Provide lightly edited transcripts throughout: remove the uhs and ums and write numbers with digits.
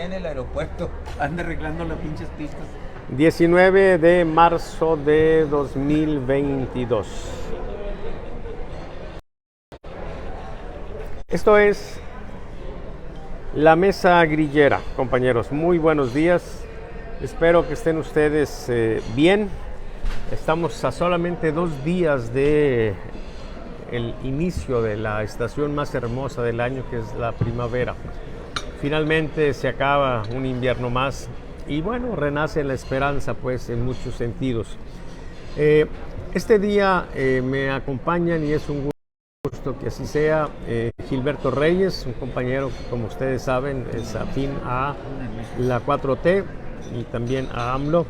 en el aeropuerto. Anda arreglando las pinches pistas. 19 de marzo de 2022. Esto es La Mesa Grillera, compañeros. Muy buenos días. Espero que estén ustedes bien. Estamos a solamente 2 días de el inicio de la estación más hermosa del año, que es la primavera. Finalmente se acaba un invierno más y bueno, renace la esperanza pues en muchos sentidos. Este día me acompañan y es un gusto que así sea Gilberto Reyes, un compañero que como ustedes saben es afín a la 4T y también a AMLO.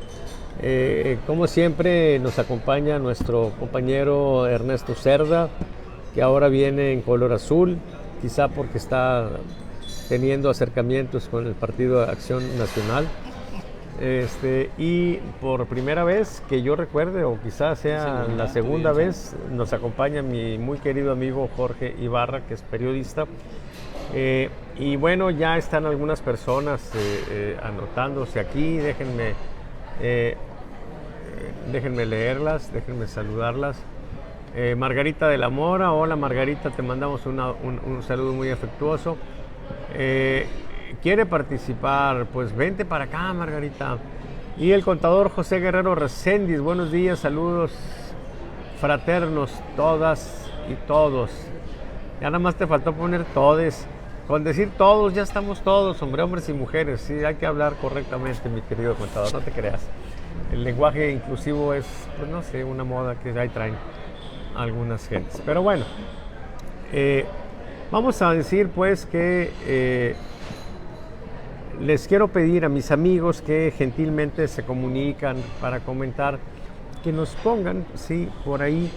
Como siempre nos acompaña nuestro compañero Ernesto Cerda, que ahora viene en color azul, quizá porque está teniendo acercamientos con el Partido de Acción Nacional. Y por primera vez que yo recuerde, o quizás sea la segunda vez, nos acompaña mi muy querido amigo Jorge Ibarra, que es periodista. Y bueno, ya están algunas personas anotándose aquí. Déjenme leerlas, déjenme saludarlas. Margarita de la Mora, hola Margarita, te mandamos un saludo muy afectuoso. ¿Quiere participar? Pues vente para acá, Margarita. Y el contador José Guerrero Reséndiz, buenos días, saludos fraternos, todas y todos. Ya nada más te faltó poner todes. Con decir todos, ya estamos todos, hombres y mujeres. Sí, hay que hablar correctamente, mi querido contador, no te creas. El lenguaje inclusivo es, pues no sé, una moda que ahí traen algunas gentes. Pero bueno, vamos a decir pues que les quiero pedir a mis amigos que gentilmente se comunican para comentar, que nos pongan, sí, por ahí,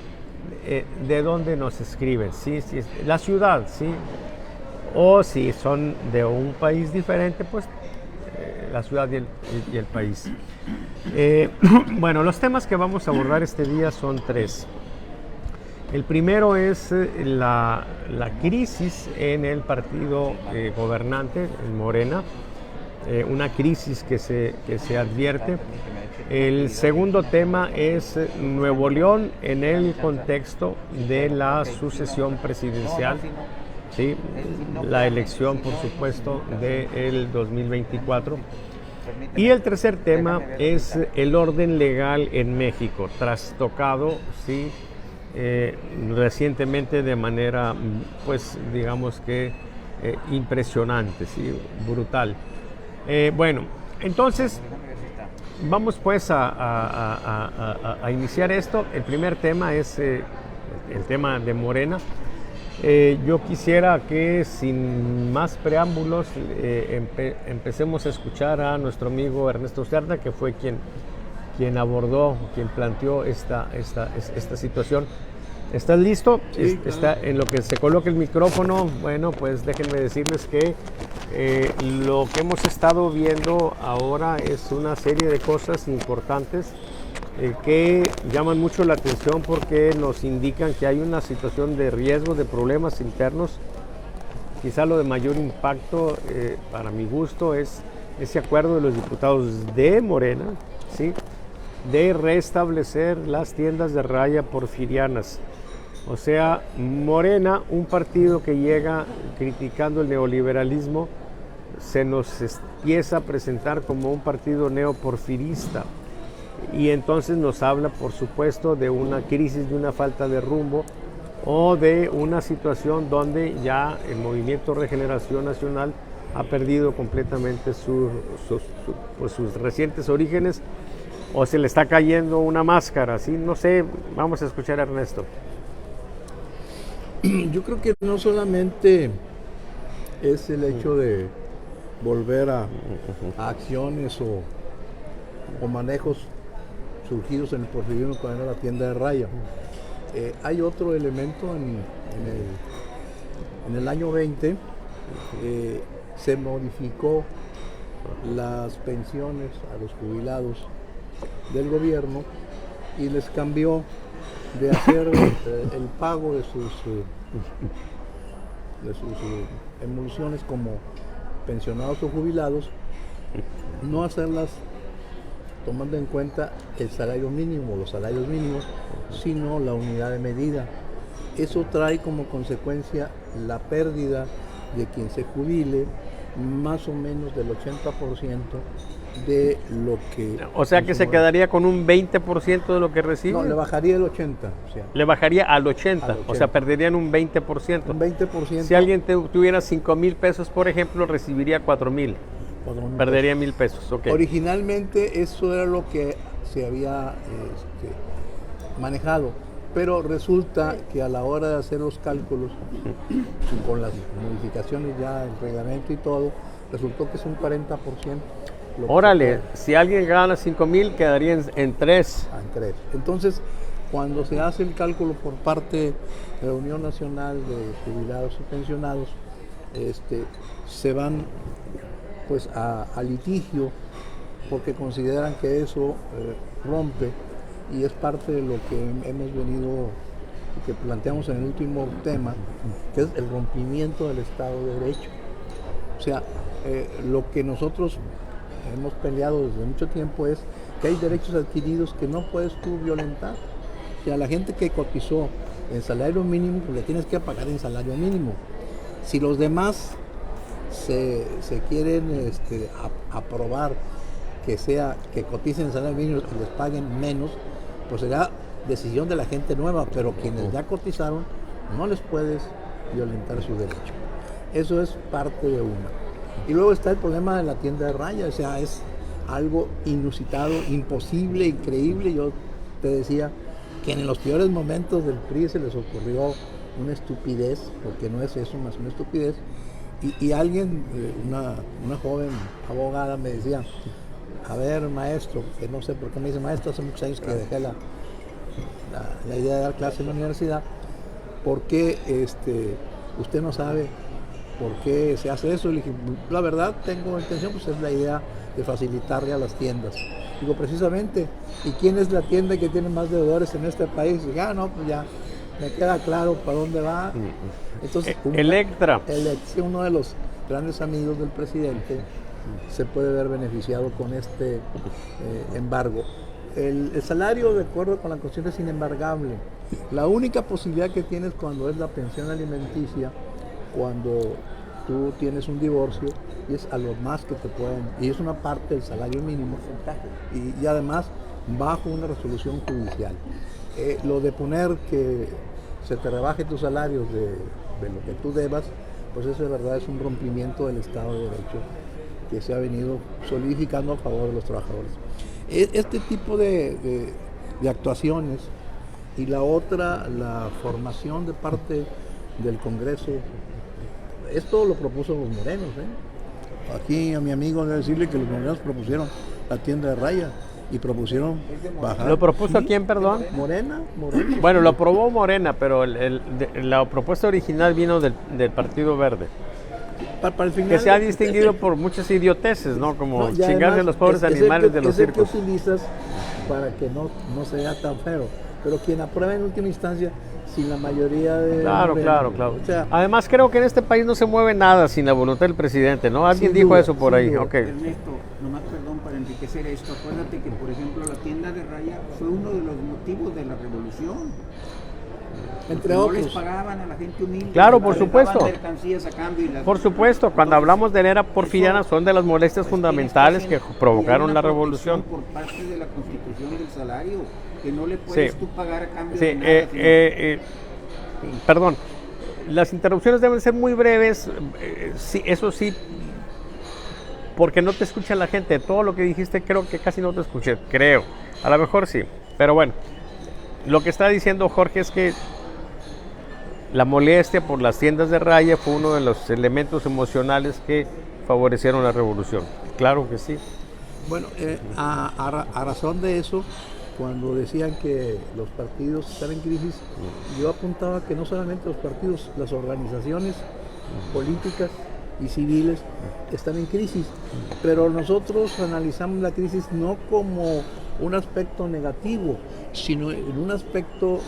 de dónde nos escriben, sí, la ciudad, sí, o si son de un país diferente, pues la ciudad y el país. Bueno, los temas que vamos a abordar este día son 3. El primero es la crisis en el partido gobernante, en Morena, una crisis que se advierte. El segundo tema es Nuevo León en el contexto de la sucesión presidencial, ¿sí? La elección, por supuesto, del 2024. Y el tercer tema es el orden legal en México, trastocado, ¿sí? Recientemente de manera, pues digamos que impresionante, ¿sí? Brutal. Bueno, entonces vamos pues a iniciar esto. El primer tema es el tema de Morena. Yo quisiera que sin más preámbulos empecemos a escuchar a nuestro amigo Ernesto Cerda, que fue quien abordó, quien planteó esta situación. ¿Estás listo? Sí, claro. Está en lo que se coloque el micrófono. Bueno, pues déjenme decirles que lo que hemos estado viendo ahora es una serie de cosas importantes que llaman mucho la atención porque nos indican que hay una situación de riesgo, de problemas internos. Quizá lo de mayor impacto, para mi gusto, es ese acuerdo de los diputados de Morena, ¿sí?, de restablecer las tiendas de raya porfirianas. O sea, Morena, un partido que llega criticando el neoliberalismo, se nos empieza a presentar como un partido neoporfirista. Y entonces nos habla, por supuesto, de una crisis, de una falta de rumbo o de una situación donde ya el Movimiento Regeneración Nacional ha perdido completamente sus recientes orígenes, o se le está cayendo una máscara, ¿sí? No sé, vamos a escuchar a Ernesto. Yo creo que no solamente es el hecho de volver a acciones o manejos surgidos en el porfiriato cuando era la tienda de raya. Hay otro elemento en el año 20, se modificó las pensiones a los jubilados del gobierno y les cambió de hacer el pago de sus emolusiones como pensionados o jubilados no hacerlas tomando en cuenta el salario mínimo, los salarios mínimos, sino la unidad de medida. Eso trae como consecuencia la pérdida de quien se jubile más o menos del 80% de lo que... O sea que se quedaría con un 20% de lo que recibe. No, le bajaría el 80%. O sea, Le bajaría al 80%, Al o sea, 80%. perderían un 20%. un 20%. Si alguien tuviera 5,000 pesos, por ejemplo, recibiría 4,000. Perdería 1,000 pesos, ok. Originalmente eso era lo que se había manejado, pero resulta que a la hora de hacer los cálculos, con las modificaciones ya del reglamento y todo, resultó que es un 40%. lo que Órale, se si alguien gana 5,000, quedaría en 3. paga en 3. Entonces, cuando se hace el cálculo por parte de la Unión Nacional de Jubilados y Pensionados, se van pues a litigio porque consideran que eso rompe, y es parte de lo que hemos venido, que planteamos en el último tema, que es el rompimiento del Estado de Derecho. O sea, lo que nosotros hemos peleado desde mucho tiempo es que hay derechos adquiridos que no puedes tú violentar. O sea, la gente que cotizó en salario mínimo, pues le tienes que pagar en salario mínimo. Si los demás se quieren aprobar que coticen en salario mínimo y les paguen menos, pues será decisión de la gente nueva, pero quienes ya cotizaron no les puedes violentar su derecho. Eso es parte de una. Y luego está el problema de la tienda de raya, o sea, es algo inusitado, imposible, increíble. Yo te decía que en los peores momentos del PRI se les ocurrió una estupidez, porque no es eso más una estupidez, y alguien, una joven abogada me decía, a ver maestro, que no sé por qué me dice maestro, hace muchos años que dejé la idea de dar clase en la universidad, ¿por qué usted no sabe por qué se hace eso? Le dije, la verdad tengo intención, pues es la idea de facilitarle a las tiendas. Digo, precisamente, ¿y quién es la tienda que tiene más deudores en este país? Y no, pues ya me queda claro para dónde va. Entonces, Electra. Uno de los grandes amigos del presidente se puede ver beneficiado con este embargo. El salario, de acuerdo con la Constitución, es inembargable. La única posibilidad que tienes cuando es la pensión alimenticia, cuando tú tienes un divorcio, y es a lo más que te pueden, y es una parte del salario mínimo, y además bajo una resolución judicial. Lo de poner que se te rebaje tu salario de lo que tú debas, pues eso de verdad es un rompimiento del Estado de Derecho que se ha venido solidificando a favor de los trabajadores. Este tipo de actuaciones, y la otra, la formación de parte del Congreso, esto lo propuso los morenos. Aquí a mi amigo debe decirle que los morenos propusieron la tienda de raya y propusieron bajar. ¿Lo propuso quién, perdón? Morena. Bueno, lo aprobó Morena, pero la propuesta original vino del Partido Verde, Para el final, que se ha distinguido por muchas idioteces, ¿no? Como y chingarle además, a los pobres es el animales que- de los es el que circos. utilizas para que no se vea tan feo. Pero quien aprueba en última instancia, sin la mayoría de... Claro. O sea, Además, creo que en este país no se mueve nada sin la voluntad del presidente, ¿no? Alguien Sin dijo duda, eso por sin ahí, duda. ok. Ernesto, nomás perdón para enriquecer esto. Acuérdate que, por ejemplo, la tienda de raya fue uno de los motivos de la revolución. entre No otros. les pagaban a la gente humilde. Claro, les por daban supuesto. mercancías a cambio y las- Por supuesto, cuando hablamos de la era porfiriana son de las molestias fundamentales que provocaron la revolución. Por parte de la constitución del salario, que no le puedes Sí. tú pagar a cambio Sí, de nada. perdón, las interrupciones deben ser muy breves, sí, eso sí, porque no te escucha la gente. Todo lo que dijiste creo que casi no te escuché, creo. A lo mejor sí, pero bueno, lo que está diciendo Jorge es que la molestia por las tiendas de raya fue uno de los elementos emocionales que favorecieron la revolución. Claro que sí. Bueno, a razón de eso, cuando decían que los partidos están en crisis, yo apuntaba que no solamente los partidos, las organizaciones políticas y civiles están en crisis, pero nosotros analizamos la crisis no como un aspecto negativo, sino en un aspecto,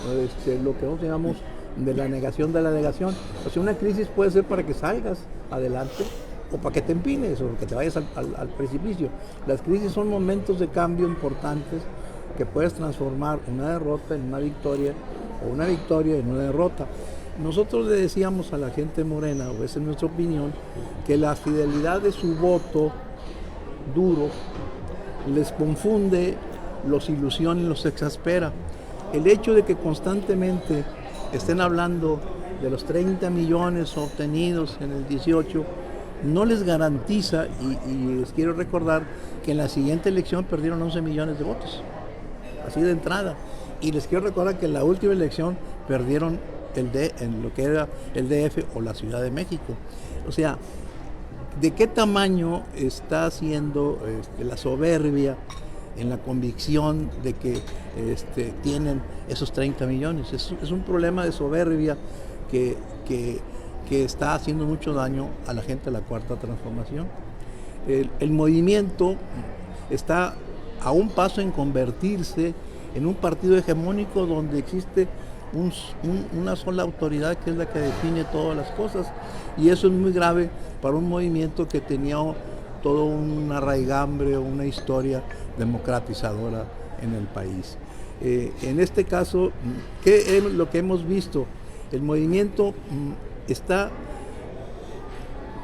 lo que nosotros llamamos de la negación de la negación. O sea, una crisis puede ser para que salgas adelante, o para que te empines o que te vayas al precipicio. Las crisis son momentos de cambio importantes que puedes transformar una derrota en una victoria o una victoria en una derrota. Nosotros le decíamos a la gente morena, o esa es nuestra opinión, que la fidelidad de su voto duro les confunde, los ilusiona y los exaspera. El hecho de que constantemente estén hablando de los 30 millones obtenidos en el 18 no les garantiza, y les quiero recordar que en la siguiente elección perdieron 11 millones de votos, así de entrada. Y les quiero recordar que en la última elección perdieron en lo que era el DF o la Ciudad de México. O sea, ¿de qué tamaño está haciendo la soberbia en la convicción de que tienen esos 30 millones? Es un problema de soberbia que está haciendo mucho daño a la gente de la Cuarta Transformación. El movimiento está a un paso en convertirse en un partido hegemónico donde existe una sola autoridad que es la que define todas las cosas, y eso es muy grave para un movimiento que tenía todo un arraigambre, una historia democratizadora en el país. En este caso, ¿qué es lo que hemos visto? El movimiento está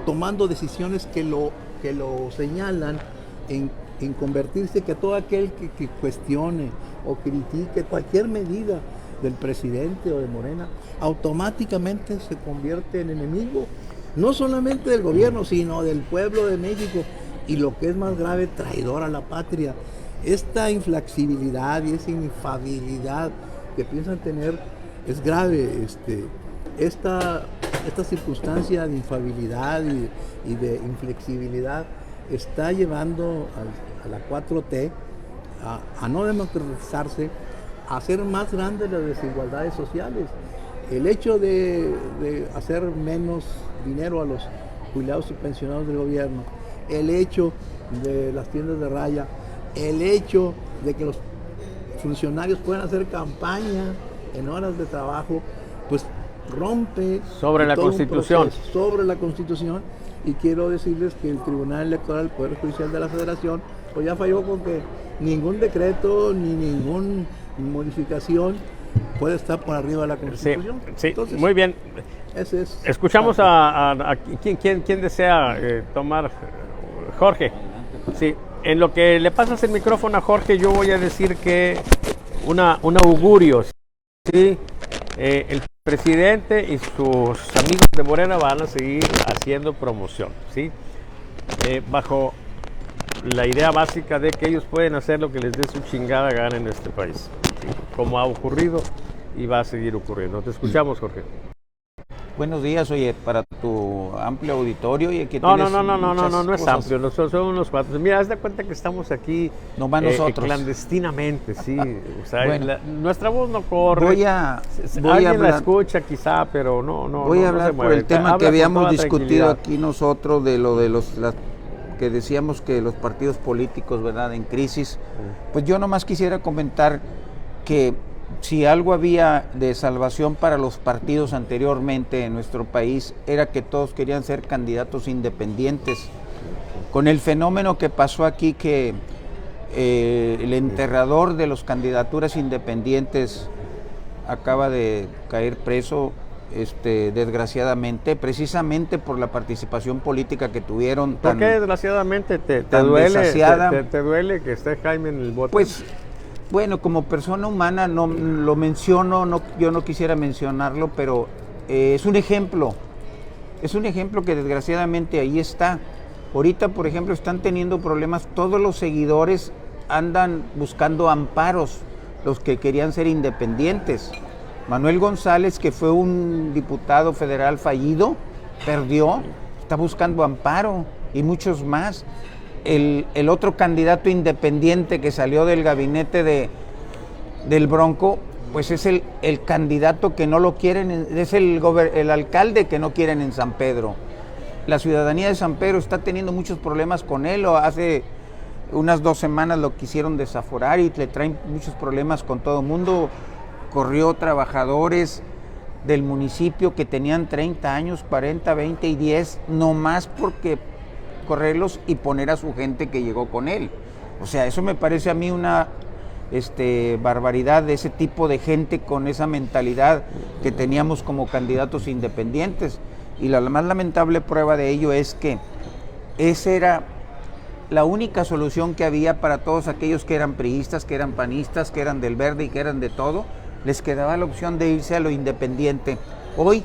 tomando decisiones que lo señalan en convertirse, que todo aquel que cuestione o critique cualquier medida del presidente o de Morena, automáticamente se convierte en enemigo, no solamente del gobierno, sino del pueblo de México, y lo que es más grave, traidor a la patria. Esta inflexibilidad y esa infabilidad que piensan tener es grave. Esta circunstancia de infabilidad y de inflexibilidad está llevando a la 4T a no democratizarse, a hacer más grandes las desigualdades sociales. El hecho de hacer menos dinero a los jubilados y pensionados del gobierno, el hecho de las tiendas de raya, el hecho de que los funcionarios puedan hacer campaña en horas de trabajo, pues rompe sobre la Constitución. Sobre la Constitución. Y quiero decirles que el Tribunal Electoral, el Poder Judicial de la Federación, pues ya falló con que ningún decreto ni ninguna modificación puede estar por arriba de la Constitución. Sí, entonces, muy bien. Ese es Escuchamos a ¿quién desea tomar. Jorge. Sí, en lo que le pasas el micrófono a Jorge, yo voy a decir que un augurio. Sí, el presidente y sus amigos de Morena van a seguir haciendo promoción, ¿sí? Bajo la idea básica de que ellos pueden hacer lo que les dé su chingada gana en este país, ¿sí? Como ha ocurrido y va a seguir ocurriendo. Te escuchamos, Jorge. Buenos días, oye, para tu amplio auditorio y aquí No es cosas. amplio, nosotros somos unos cuantos. Mira, haz de cuenta que estamos aquí Nomás nosotros. clandestinamente, sí. O sea, Bueno, nuestra voz no corre. Voy a Alguien la hablar, escucha quizá, pero no. voy a no hablar se por mueve. el tema Habla que con habíamos toda discutido tranquilidad. aquí nosotros de lo de que decíamos que los partidos políticos, ¿verdad?, en crisis. Pues yo nomás quisiera comentar que si algo había de salvación para los partidos anteriormente en nuestro país era que todos querían ser candidatos independientes. Con el fenómeno que pasó aquí, que el enterrador de las candidaturas independientes acaba de caer preso, desgraciadamente, precisamente por la participación política que tuvieron. ¿Por qué desgraciadamente te duele que esté Jaime en el bote? Pues bueno, como persona humana no lo menciono, yo no quisiera mencionarlo, pero es un ejemplo que desgraciadamente ahí está. Ahorita, por ejemplo, están teniendo problemas, todos los seguidores andan buscando amparos, los que querían ser independientes. Manuel González, que fue un diputado federal fallido, perdió, está buscando amparo, y muchos más. El otro candidato independiente que salió del gabinete del Bronco, pues es el candidato que no lo quieren, es el alcalde que no quieren en San Pedro. La ciudadanía de San Pedro está teniendo muchos problemas con él. Hace unas 2 semanas lo quisieron desaforar y le traen muchos problemas con todo el mundo. Corrió trabajadores del municipio que tenían 30 años, 40, 20 y 10, nomás porque correrlos y poner a su gente que llegó con él. O sea, eso me parece a mí una barbaridad de ese tipo de gente con esa mentalidad que teníamos como candidatos independientes. Y la más lamentable prueba de ello es que esa era la única solución que había para todos aquellos que eran priistas, que eran panistas, que eran del Verde y que eran de todo. Les quedaba la opción de irse a lo independiente. Hoy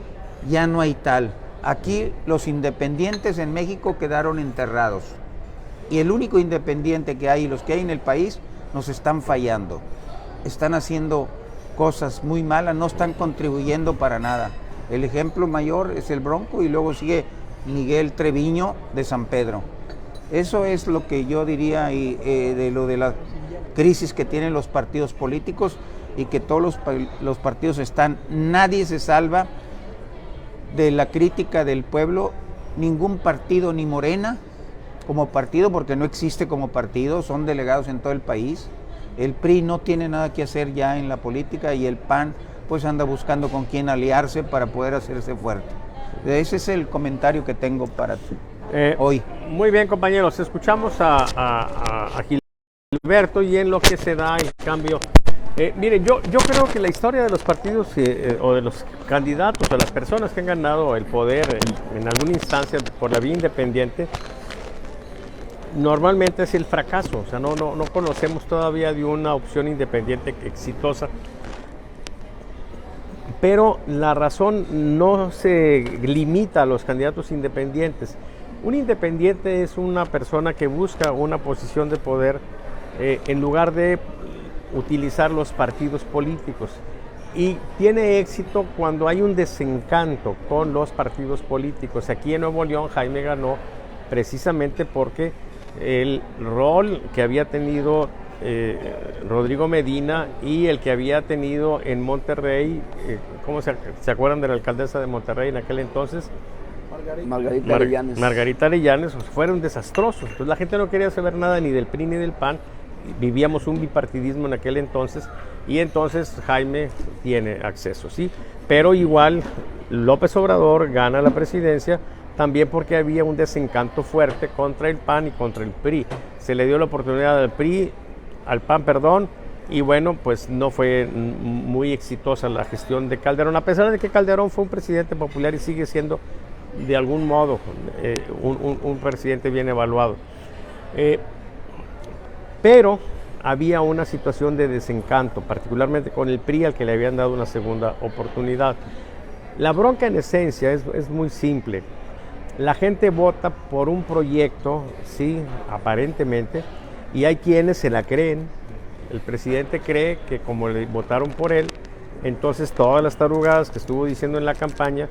ya no hay tal. Aquí los independientes en México quedaron enterrados. Y el único independiente que hay, y los que hay en el país, nos están fallando. Están haciendo cosas muy malas, no están contribuyendo para nada. El ejemplo mayor es el Bronco y luego sigue Miguel Treviño de San Pedro. Eso es lo que yo diría de lo de la crisis que tienen los partidos políticos y que todos los partidos están, nadie se salva de la crítica del pueblo, ningún partido, ni Morena como partido, porque no existe como partido, son delegados en todo el país. El PRI no tiene nada que hacer ya en la política y el PAN pues anda buscando con quién aliarse para poder hacerse fuerte. Ese es el comentario que tengo para hoy. Muy bien, compañeros, escuchamos a Gilberto y en lo que se da el cambio. Miren, yo creo que la historia de los partidos o de los candidatos o las personas que han ganado el poder en alguna instancia por la vía independiente, normalmente es el fracaso. O sea, no conocemos todavía de una opción independiente exitosa. Pero la razón no se limita a los candidatos independientes. Un independiente es una persona que busca una posición de poder en lugar de utilizar los partidos políticos. Y tiene éxito cuando hay un desencanto con los partidos políticos. Aquí en Nuevo León Jaime ganó precisamente porque el rol que había tenido Rodrigo Medina y el que había tenido en Monterrey, ¿cómo se acuerdan de la alcaldesa de Monterrey en aquel entonces? Margarita Arellanes, pues, fueron desastrosos. Entonces la gente no quería saber nada ni del PRI ni del PAN. Vivíamos un bipartidismo en aquel entonces y entonces Jaime tiene acceso, ¿sí? Pero igual López Obrador gana la presidencia también porque había un desencanto fuerte contra el PAN y contra el PRI. Se le dio la oportunidad al PAN, y bueno, pues no fue muy exitosa la gestión de Calderón, a pesar de que Calderón fue un presidente popular y sigue siendo de algún modo un presidente bien evaluado. Pero había una situación de desencanto, particularmente con el PRI, al que le habían dado una segunda oportunidad. La bronca en esencia es muy simple. La gente vota por un proyecto, sí, aparentemente, y hay quienes se la creen. El presidente cree que como le votaron por él, entonces todas las tarugadas que estuvo diciendo en la campaña,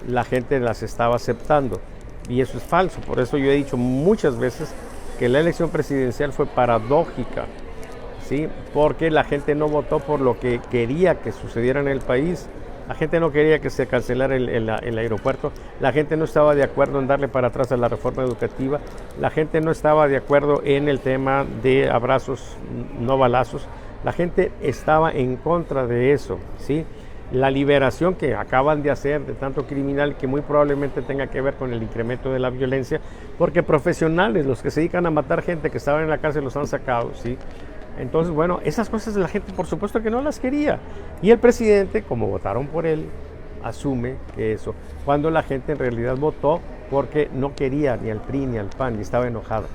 la gente las estaba aceptando. Y eso es falso. Por eso yo he dicho muchas veces que la elección presidencial fue paradójica, ¿sí? Porque la gente no votó por lo que quería que sucediera en el país. La gente no quería que se cancelara el aeropuerto, la gente no estaba de acuerdo en darle para atrás a la reforma educativa, la gente no estaba de acuerdo en el tema de abrazos, no balazos, la gente estaba en contra de eso, ¿sí? La liberación que acaban de hacer de tanto criminal que muy probablemente tenga que ver con el incremento de la violencia, porque profesionales, los que se dedican a matar gente que estaba en la cárcel, los han sacado, ¿sí? Entonces, bueno, esas cosas la gente por supuesto que no las quería. Y el presidente, como votaron por él, asume que eso, cuando la gente en realidad votó porque no quería ni al PRI ni al PAN y estaba enojada.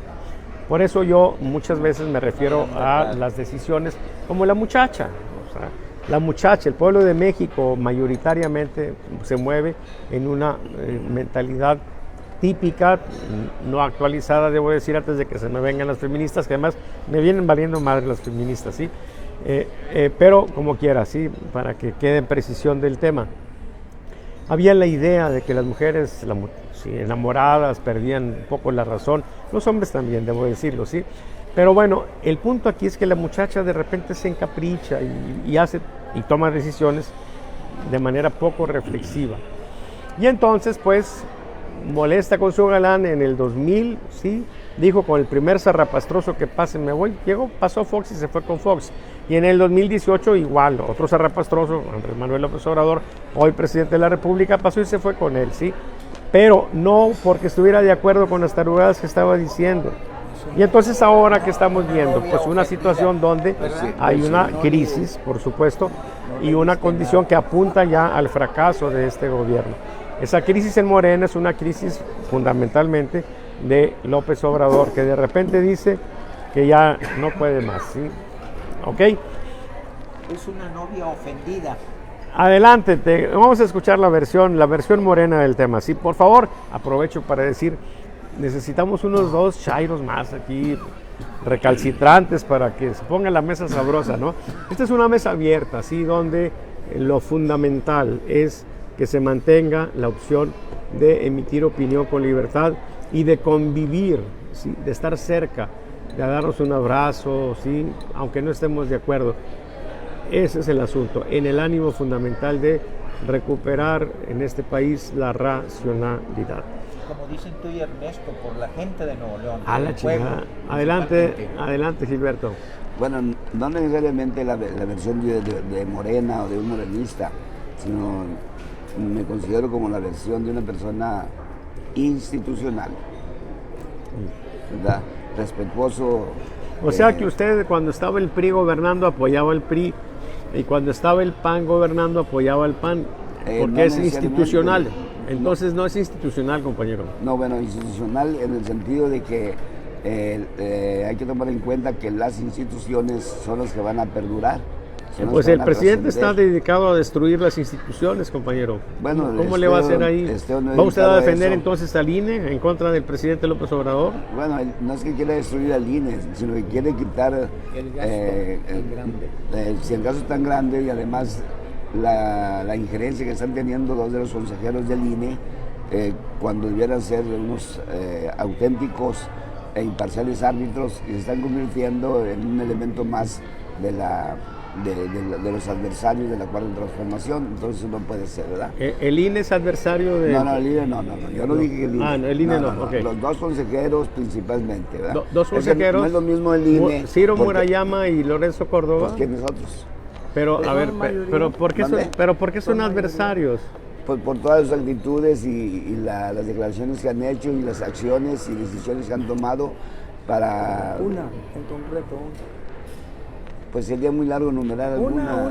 Por eso yo muchas veces me refiero a las decisiones como la muchacha. O sea, la muchacha, el pueblo de México mayoritariamente se mueve en una mentalidad típica, no actualizada, debo decir, antes de que se me vengan las feministas, que además me vienen valiendo madre las feministas, ¿sí? Pero como quiera, ¿sí? Para que quede en precisión del tema. Había la idea de que las mujeres enamoradas perdían un poco la razón, los hombres también, debo decirlo, ¿sí? Pero bueno, el punto aquí es que la muchacha de repente se encapricha y toma decisiones de manera poco reflexiva. Y entonces, pues, molesta con su galán en el 2000, ¿sí? Dijo con el primer zarrapastroso que pase me voy, pasó Fox y se fue con Fox. Y en el 2018 igual, otro zarrapastroso, Andrés Manuel López Obrador, hoy presidente de la República, pasó y se fue con él, ¿sí? pero no porque estuviera de acuerdo con las tarugadas que estaba diciendo. Y entonces ahora que estamos viendo, pues una situación donde hay una crisis, por supuesto, y una condición que apunta ya al fracaso de este gobierno. Esa crisis en Morena es una crisis fundamentalmente de López Obrador, que de repente dice que ya no puede más, ¿sí? ¿Ok? Es una novia ofendida. Adelante, vamos a escuchar la versión morena del tema. Sí, por favor, aprovecho para decir, necesitamos unos 2 chairos más aquí, recalcitrantes, para que se ponga la mesa sabrosa, ¿no? Esta es una mesa abierta, ¿sí? Donde lo fundamental es que se mantenga la opción de emitir opinión con libertad y de convivir, ¿sí? De estar cerca, de darnos un abrazo, ¿sí? Aunque no estemos de acuerdo. Ese es el asunto, en el ánimo fundamental de recuperar en este país la racionalidad. Como dicen tú y Ernesto, por la gente de Nuevo León. A la chingada. Adelante, Gilberto. Bueno, no necesariamente la versión de Morena o de un morenista, sino me considero como la versión de una persona institucional, ¿verdad? Respetuoso. O sea que usted, cuando estaba el PRI gobernando, apoyaba el PRI, y cuando estaba el PAN gobernando, apoyaba el PAN, porque no es institucional. Entonces no. no es institucional, compañero. No, bueno, institucional en el sentido de que hay que tomar en cuenta que las instituciones son las que van a perdurar. Pues el presidente está dedicado a destruir las instituciones, compañero. Bueno, ¿Cómo le va a hacer ahí? ¿Va usted a defender entonces al INE en contra del presidente López Obrador? Bueno, no es que quiera destruir al INE, sino que quiere quitar el gasto si el gasto es tan grande y además la injerencia que están teniendo 2 de los consejeros del INE, cuando debieran ser unos auténticos e imparciales árbitros, y se están convirtiendo en un elemento más de los adversarios de la cuarta transformación. Entonces no puede ser, ¿verdad? ¿El INE es adversario de...? No, el INE no, yo no dije que el INE. Ah, no, el INE no, ok. Los 2 consejeros principalmente, ¿verdad? 2 consejeros. No es lo mismo el INE. Ciro Murayama y Lorenzo Córdoba. Pues que nosotros. Pero, a ver, ¿por qué son adversarios? Pues por todas sus actitudes y las declaraciones que han hecho y las acciones y decisiones que han tomado para... Una, en concreto, Pues sería muy largo enumerar alguna.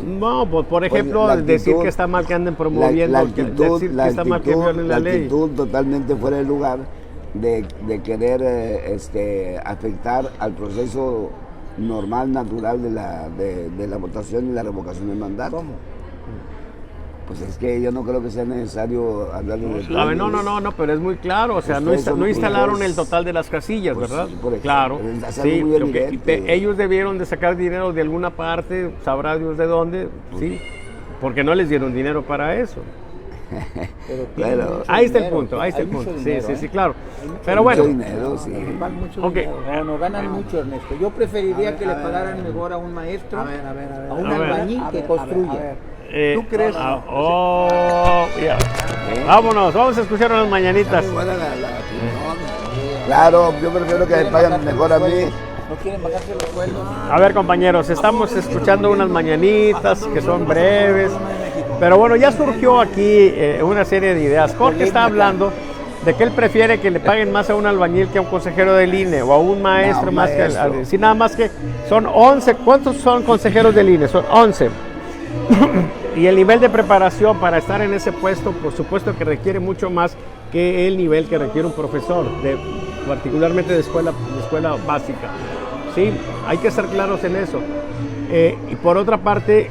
No, por ejemplo, pues decir que está mal que anden promoviendo, decir que está mal que violen la ley. La actitud totalmente fuera de lugar de querer afectar al proceso normal, natural de la votación y la revocación del mandato. ¿Cómo? Pues es que yo no creo que sea necesario hablar de detalles. A ver, no, pero es muy claro, o sea, no instalaron el total de el casillas, pues, ¿verdad? Claro, sí, ellos debieron de sacar dinero de alguna parte, sabrá Dios de dónde, sí, porque no les dieron dinero para eso. Pero ahí está el punto, sí, claro. Pero bueno. Mucho dinero, sí. No ganan mucho, Ernesto. Yo preferiría que le pagaran mejor a un maestro, a un albañil que construya. ¿Tú crees? Vámonos, vamos a escuchar unas mañanitas. Claro, yo prefiero que me paguen mejor a mí. ¿No quieren bajarse los sueldos? A ver, compañeros, estamos escuchando unas mañanitas que son breves, pero bueno, ya surgió aquí una serie de ideas. Jorge está hablando de que él prefiere que le paguen más a un albañil que a un consejero del INE o a un maestro más que al... Sí, nada más que son 11. ¿Cuántos son consejeros del INE? Son 11. Y el nivel de preparación para estar en ese puesto, por supuesto que requiere mucho más que el nivel que requiere un profesor, particularmente de escuela básica. Sí, hay que ser claros en eso. Y por otra parte,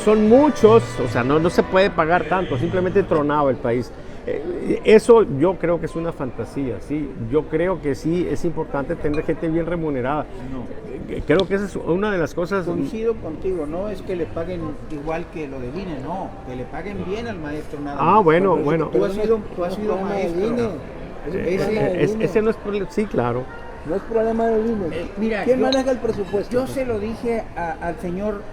son muchos, o sea, no se puede pagar tanto, simplemente tronado el país. Eso yo creo que es una fantasía, ¿sí? Yo creo que sí es importante tener gente bien remunerada. Creo que esa es una de las cosas... Coincido contigo, no es que le paguen igual que lo del INE, no, que le paguen bien al maestro nada más. Bueno. Tú has sido maestro. Ese no es problema, sí, claro. No es problema del INE. Mira, ¿Quién maneja el presupuesto? Yo se lo dije al señor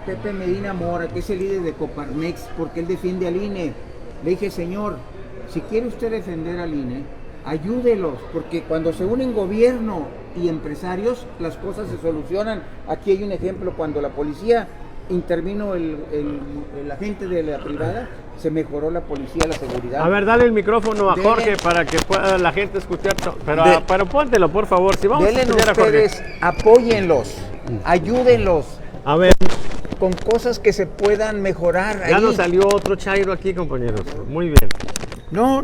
Pepe Medina Mora, que es el líder de Coparmex, porque él defiende al INE. Le dije, señor, si quiere usted defender al INE, ayúdelos, porque cuando se unen gobierno y empresarios, las cosas se solucionan. Aquí hay un ejemplo, cuando la policía intervino el agente de la privada, se mejoró la policía, la seguridad. A ver, dale el micrófono a Delen- Jorge para que pueda la gente escuchar. Pero, De- pero póntelo, por favor. Si vamos a Denle escuchar a Jorge. ustedes, apóyenlos, ayúdenlos A ver, con cosas que se puedan mejorar ya ahí. nos salió otro Chairo aquí, compañeros. Muy bien. No,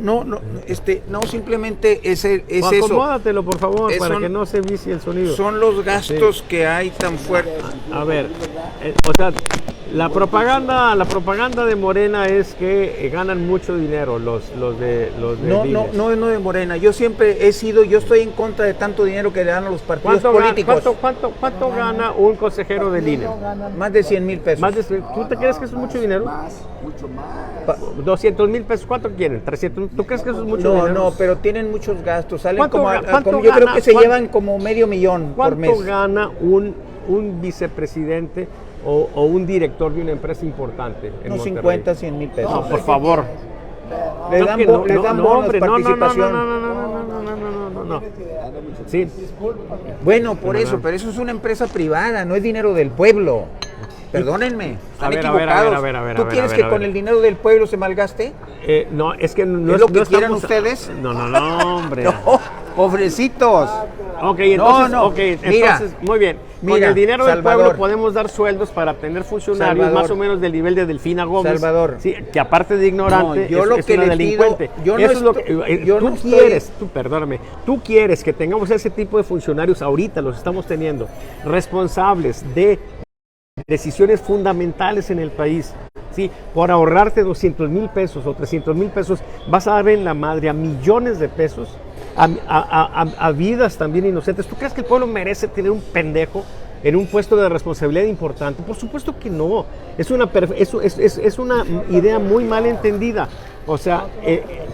simplemente es eso. Acomódatelo, por favor, para Son- que no se vicie el sonido. Son los gastos que hay tan fuertes. A ver, o sea, la propaganda de Morena es que ganan mucho dinero los de No de Morena. Yo siempre yo estoy en contra de tanto dinero que le dan a los partidos políticos. ¿Cuánto gana un consejero del INE? Más de 100,000 pesos. ¿Tú te crees que eso es mucho dinero? Mucho más. 200,000 pesos, ¿cuánto quieren? 300. ¿Tú crees que eso es mucho No, dinero? no, pero tienen muchos gastos. Salen ¿Cuánto como, ga- cuánto como- yo creo gana- que se cuánto- llevan como medio millón por mes. ¿Cuánto gana un vicepresidente o un director de una empresa importante en Unos Monterrey? 50, 100,000 pesos. No, por favor. Les dan bonos, hombre, participación. No. Sí. Bueno, por eso, pero eso es una empresa privada, no es dinero del pueblo. Perdónenme, están equivocados. a ver, ¿Tú quieres que con el dinero del pueblo se malgaste? No, es que no ¿Es lo que no quieran estamos- ustedes? No, hombre. No, pobrecitos. Ok, entonces, No, mira, muy bien. Con mira, el dinero del Salvador. pueblo podemos dar sueldos para tener funcionarios Salvador. más o menos del nivel de Delfina Gómez. Salvador. Sí, que aparte de ignorante, No, yo lo es que una le pido- delincuente. yo no Eso es lo que estoy- yo tú no estoy- quieres, perdóname, tú quieres que tengamos ese tipo de funcionarios ahorita, los estamos teniendo, responsables de decisiones fundamentales en el país. Sí, por ahorrarte 200,000 pesos o 300,000 pesos, vas a dar en la madre a millones de pesos, a vidas también inocentes. ¿Tú crees que el pueblo merece tener un pendejo en un puesto de responsabilidad importante? Por supuesto que no. Es una idea muy mal entendida. O sea,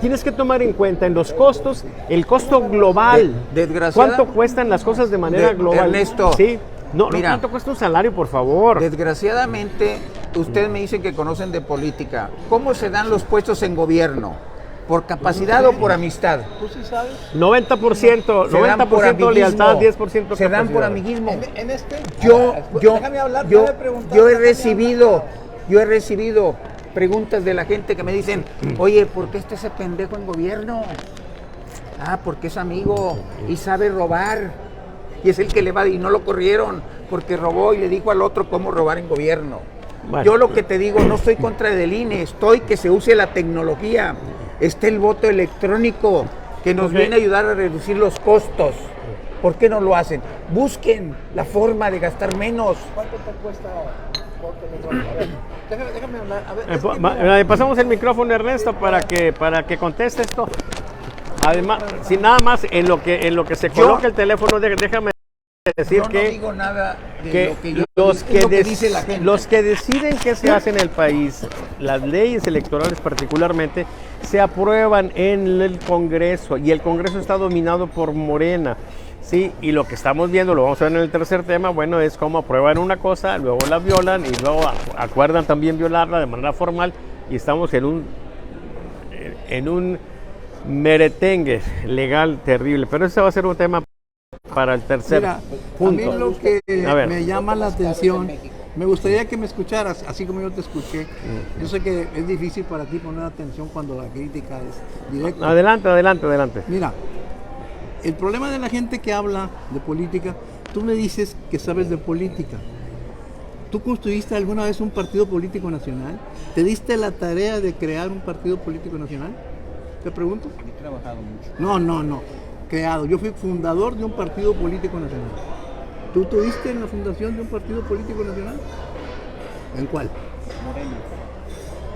tienes que tomar en cuenta en los costos, el costo global. Desgraciada- ¿Cuánto cuestan las cosas de manera global? Ernesto, Sí. No, mira. ¿cuánto cuesta un salario, por favor? Desgraciadamente, ustedes me dicen que conocen de política. ¿Cómo se dan los puestos en gobierno? ¿Por capacidad o por amistad? 90%, Se dan por 90% lealtad, amiguismo. 10% Se dan por capacidad. amiguismo. En este, Déjame hablar, yo he recibido preguntas de la gente que me dicen, oye, ¿por qué está ese pendejo en gobierno? Ah, porque es amigo y sabe robar. Y es el que le va y no lo corrieron porque robó y le dijo al otro cómo robar en gobierno. Bueno. Yo lo que te digo, no estoy contra del INE, estoy que se use la tecnología. Está el voto electrónico que nos Ok. viene a ayudar a reducir los costos. ¿Por qué no lo hacen? Busquen la forma de gastar menos. ¿cuánto te cuesta voto electrónico? A ver, déjame hablar. A ver, Le pasamos el micrófono a Ernesto para que conteste esto. Además, sin nada más en lo que se coloca el teléfono, déjame decir Yo no que digo nada de que lo que yo los es que, lo que dice la gente. los que deciden qué se hace en el país, las leyes electorales particularmente, se aprueban en el Congreso y el Congreso está dominado por Morena. Sí, y lo que estamos viendo, lo vamos a ver en el tercer tema, bueno, es cómo aprueban una cosa, luego la violan y luego acuerdan también violarla de manera formal y estamos en un meretengue legal terrible. Pero ese va a ser un tema para el tercer mira, punto. a mí lo que A ver. me llama la atención, me gustaría que me escucharas, así como yo te escuché. Yo sé que es difícil para ti poner atención cuando la crítica es directa. Adelante. Mira, el problema de la gente que habla de política, tú me dices que sabes de política. ¿Tú construiste alguna vez un partido político nacional? ¿Te diste la tarea de crear un partido político nacional? Te pregunto. He trabajado mucho. No. Creado. Yo fui fundador de un partido político nacional. ¿Tú estuviste en la fundación de un partido político nacional? ¿En cuál?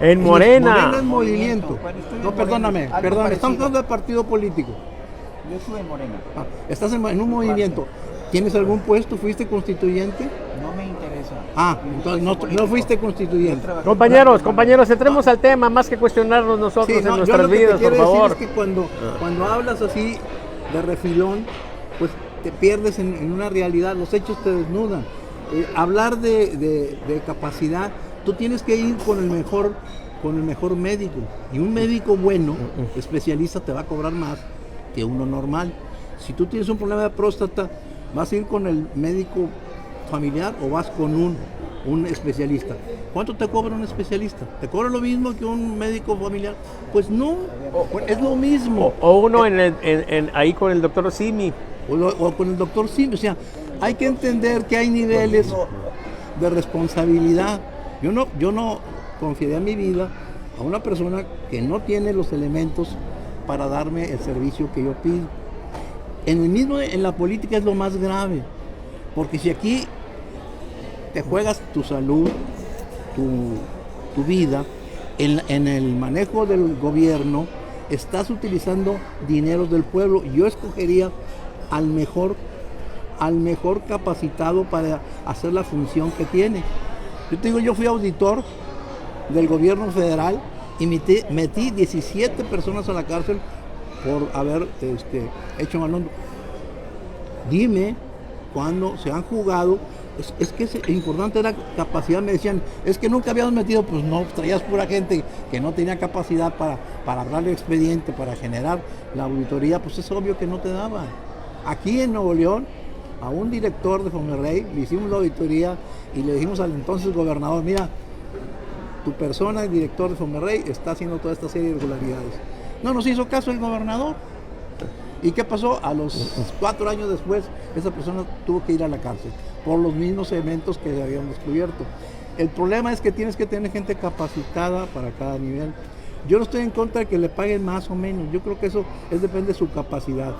En Morena. Morena es movimiento. Cuando estuve en No, perdóname, Morena, algo estamos parecido. hablando de partido político. Yo estuve en Morena. Ah, estás en un movimiento. ¿Tienes algún puesto? ¿Fuiste constituyente? No me interesa. Ah, entonces no fuiste constituyente. Compañeros, entremos al tema más que cuestionarnos nosotros Sí, no, en yo nuestras lo que te vidas, por quiero decir favor. es que cuando hablas así de refilón, pues te pierdes en una realidad, los hechos te desnudan. Hablar de capacidad, tú tienes que ir con el mejor médico. Y un médico bueno, especialista, te va a cobrar más que uno normal. Si tú tienes un problema de próstata, ¿vas a ir con el médico familiar o vas con un un especialista. ¿Cuánto te cobra un especialista? ¿Te cobra lo mismo que un médico familiar? Pues no, es lo mismo. O uno ahí con el doctor Simi. O con el doctor Simi. O sea, hay que entender que hay niveles de responsabilidad. Yo no confiaría mi vida a una persona que no tiene los elementos para darme el servicio que yo pido. En la política es lo más grave, porque si aquí te juegas tu salud, tu vida, en el manejo del gobierno, estás utilizando dineros del pueblo. Yo escogería al mejor capacitado para hacer la función que tiene. Yo te digo, yo fui auditor del gobierno federal y metí 17 personas a la cárcel por haber hecho mal. Dime cuándo se han jugado. Es que es importante la capacidad. Me decían, es que nunca habíamos metido. Pues no, traías pura gente que no tenía capacidad para hablar el expediente, para generar la auditoría. Pues es obvio que no te daban. Aquí en Nuevo León, a un director de Fomerrey le hicimos la auditoría y le dijimos al entonces gobernador, mira, tu persona, el director de Fomerrey, está haciendo toda esta serie de irregularidades. No nos hizo caso el gobernador. ¿Y qué pasó? A los 4 años después, esa persona tuvo que ir a la cárcel por los mismos elementos que se habían descubierto. El problema es que tienes que tener gente capacitada para cada nivel. Yo no estoy en contra de que le paguen más o menos. Yo creo que eso depende de su capacidad.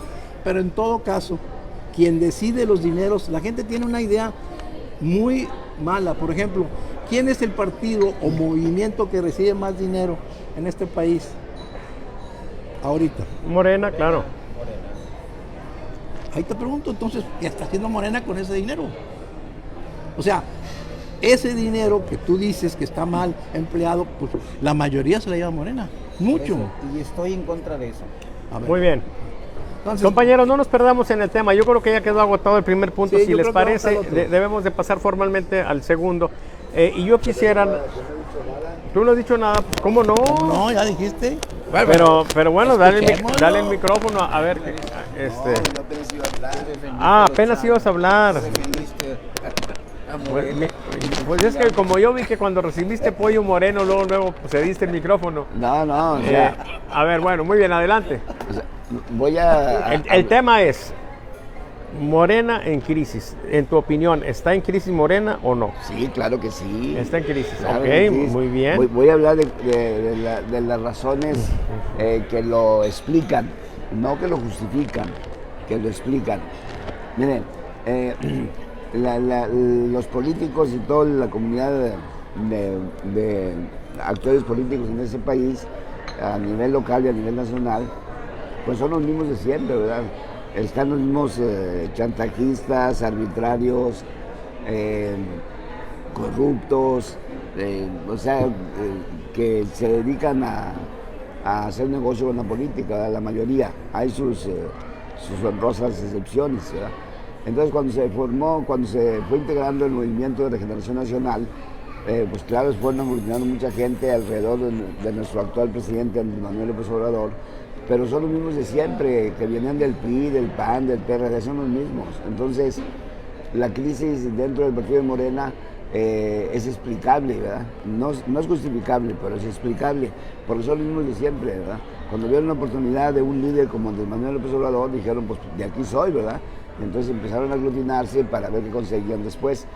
Pero en todo caso, quien decide los dineros, la gente tiene una idea muy mala. Por ejemplo, ¿quién es el partido o movimiento que recibe más dinero en este país ahorita? Morena, claro. Ahí te pregunto, entonces, ¿qué está haciendo Morena con ese dinero? O sea, ese dinero que tú dices que está mal empleado, pues la mayoría se la lleva Morena. Mucho. Y estoy en contra de eso. Muy bien. Entonces, Compañeros, no nos perdamos en el tema. Yo creo que ya quedó agotado el primer punto. Sí, si yo les creo que parece, vamos al otro. debemos de pasar formalmente al segundo. Y yo quisiera... ¿Tú no has dicho nada? Pues, ¿cómo no? no, ya dijiste. Pero bueno, dale escuchémoslo. el micrófono. A ver, apenas ibas a hablar. Pues es que como yo vi que cuando recibiste pollo moreno, luego pues, cediste el micrófono. No, o sea, A ver, bueno, muy bien, adelante. o sea, voy a... El tema es Morena en crisis. En tu opinión, ¿está en crisis Morena o no? Sí, claro que sí. Está en crisis. Claro Ok, que sí. muy bien. Voy a hablar de las razones que lo explican, no que lo justifican, que lo explican. Miren, los políticos y toda la comunidad de actores políticos en ese país, a nivel local y a nivel nacional, pues son los mismos de siempre, ¿verdad? Están los mismos chantajistas, arbitrarios, corruptos, o sea, que se dedican a hacer negocio con la política, ¿verdad? La mayoría. Hay sus honrosas excepciones, ¿verdad? Entonces, cuando se fue integrando el Movimiento de Regeneración Nacional, pues claro, fueron aglutinando mucha gente alrededor de nuestro actual presidente, Andrés Manuel López Obrador, pero son los mismos de siempre, que vienen del PRI, del PAN, del PRD, son los mismos. Entonces, la crisis dentro del partido de Morena es explicable, ¿verdad? No es justificable, pero es explicable, porque son los mismos de siempre, ¿verdad? Cuando vieron la oportunidad de un líder como Andrés Manuel López Obrador, dijeron, pues de aquí soy, ¿verdad? Entonces empezaron a aglutinarse para ver qué conseguían después,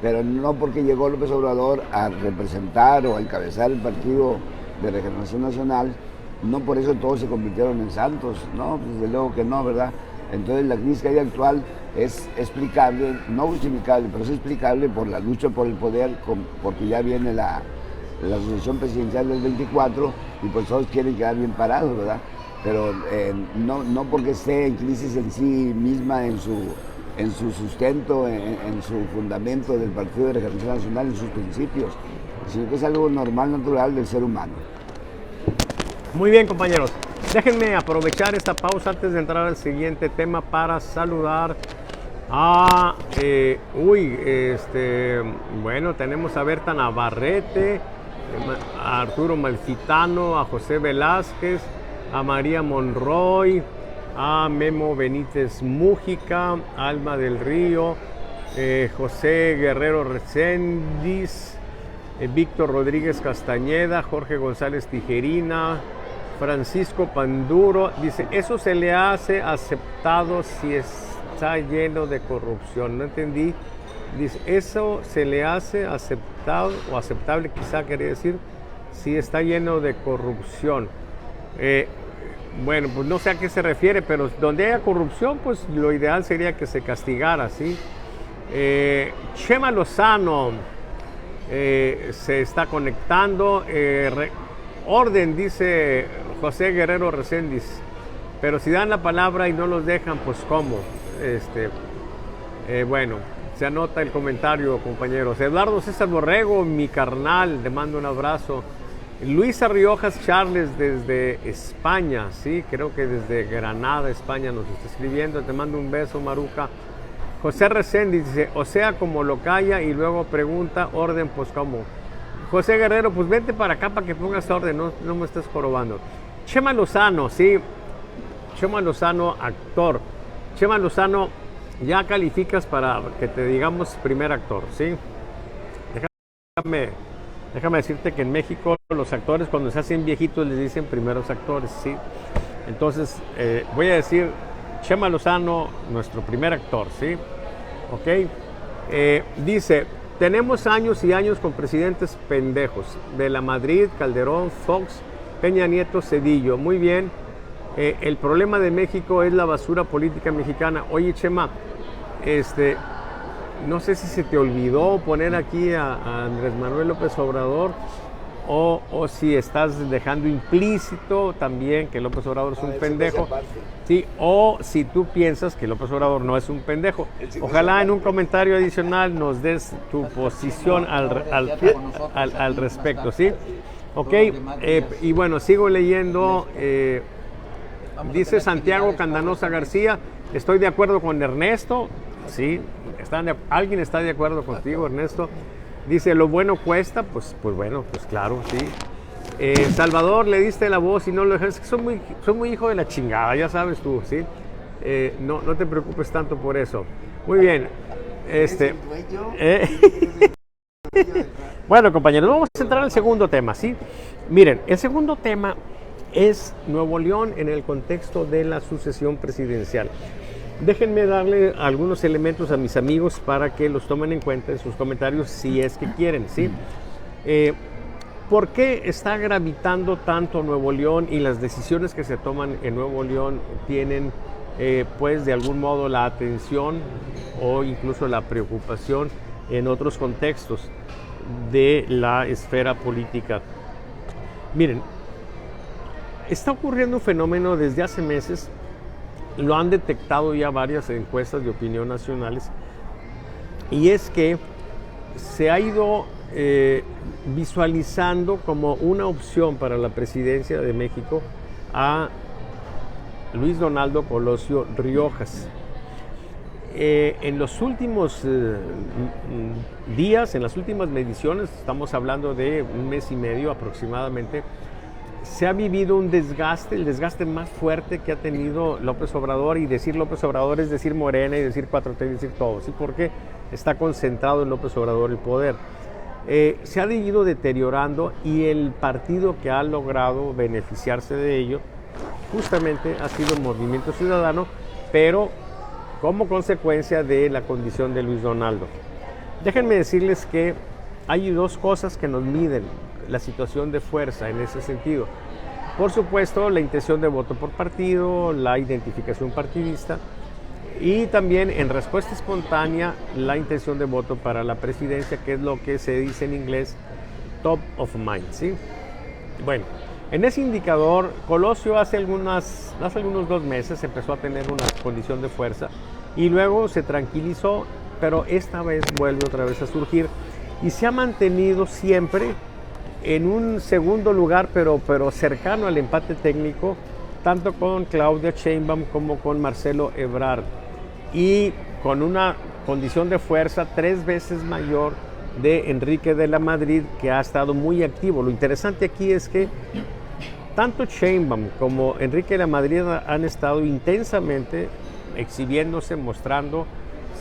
pero no porque llegó López Obrador a representar o a encabezar el Partido de Regeneración Nacional, no por eso todos se convirtieron en santos, no, pues desde luego que no, ¿verdad? Entonces la crisis que hay actual es explicable, no justificable, pero es explicable por la lucha por el poder, porque ya viene la sucesión presidencial del 24 y pues todos quieren quedar bien parados, ¿verdad? Pero no porque esté en crisis en sí misma, en su sustento, en su fundamento del Partido de Regeneración Nacional, en sus principios, sino que es algo normal, natural del ser humano. Muy bien, compañeros. Déjenme aprovechar esta pausa antes de entrar al siguiente tema para saludar a... bueno, tenemos a Berta Navarrete, a Arturo Malfitano, a José Velázquez, a María Monroy, a Memo Benítez Mújica, Alma del Río, José Guerrero Recendis, Víctor Rodríguez Castañeda, Jorge González Tijerina, Francisco Panduro, dice, eso se le hace aceptado si está lleno de corrupción. No entendí. Dice, eso se le hace aceptado o aceptable, quizá quería decir, si está lleno de corrupción. Bueno, pues no sé a qué se refiere, pero donde haya corrupción, pues lo ideal sería que se castigara, ¿sí? Chema Lozano se está conectando. Orden, dice José Guerrero Recendis, pero si dan la palabra y no los dejan, pues ¿cómo? Bueno, se anota el comentario, compañeros. Eduardo César Borrego, mi carnal, le mando un abrazo. Luisa Riojas Charles desde España, sí, creo que desde Granada, España nos está escribiendo. Te mando un beso, Maruca. José Recendis dice, o sea, como lo calla y luego pregunta, orden, pues ¿cómo? José Guerrero, pues vente para acá para que pongas orden, no me estés jorobando. Chema Lozano, sí, Chema Lozano, actor. Chema Lozano, ya calificas para que te digamos primer actor, ¿sí? Déjame decirte que en México los actores cuando se hacen viejitos les dicen primeros actores, ¿sí? Entonces, voy a decir Chema Lozano, nuestro primer actor, ¿sí? Ok. Dice, tenemos años y años con presidentes pendejos. De la Madrid, Calderón, Fox, Peña Nieto, Zedillo. Muy bien. El problema de México es la basura política mexicana. Oye, Chema, no sé si se te olvidó poner aquí a Andrés Manuel López Obrador o si estás dejando implícito también que López Obrador es un pendejo. Sí, o si tú piensas que López Obrador no es un pendejo. Ojalá en un comentario adicional nos des tu posición al respecto, ¿sí? Ok, y bueno, sigo leyendo. Dice Santiago Candanosa García, estoy de acuerdo con Ernesto. Sí, ¿alguien está de acuerdo contigo, Ernesto? Dice, lo bueno cuesta, pues bueno, pues claro, sí. Salvador, le diste la voz y no lo dejaste. Es que soy muy hijo de la chingada, ya sabes tú, ¿sí? No te preocupes tanto por eso. Muy bien. Bueno, compañeros, vamos a entrar al segundo tema, ¿sí? Miren, el segundo tema es Nuevo León en el contexto de la sucesión presidencial. Déjenme darle algunos elementos a mis amigos para que los tomen en cuenta en sus comentarios si es que quieren, ¿sí? ¿Por qué está gravitando tanto Nuevo León y las decisiones que se toman en Nuevo León tienen, pues, de algún modo la atención o incluso la preocupación en otros contextos de la esfera política? Miren, está ocurriendo un fenómeno desde hace meses. Lo han detectado ya varias encuestas de opinión nacionales, y es que se ha ido visualizando como una opción para la presidencia de México a Luis Donaldo Colosio Riojas. En los últimos días, en las últimas mediciones, estamos hablando de un mes y medio aproximadamente, se ha vivido un desgaste, el desgaste más fuerte que ha tenido López Obrador, y decir López Obrador es decir Morena y decir 4T y decir todo, ¿sí? Porque está concentrado en López Obrador el poder. Se ha ido deteriorando, y el partido que ha logrado beneficiarse de ello justamente ha sido el Movimiento Ciudadano, pero como consecuencia de la condición de Luis Donaldo. Déjenme decirles que hay dos cosas que nos miden la situación de fuerza en ese sentido. Por supuesto, la intención de voto por partido, la identificación partidista, y también en respuesta espontánea la intención de voto para la presidencia, que es lo que se dice en inglés top of mind, ¿sí? Bueno, en ese indicador, Colosio hace algunos 2 meses empezó a tener una condición de fuerza y luego se tranquilizó, pero esta vez vuelve otra vez a surgir y se ha mantenido siempre en un segundo lugar, pero cercano al empate técnico, tanto con Claudia Sheinbaum como con Marcelo Ebrard, y con una condición de fuerza 3 veces mayor de Enrique de la Madrid, que ha estado muy activo. Lo interesante aquí es que tanto Sheinbaum como Enrique de la Madrid han estado intensamente exhibiéndose, mostrando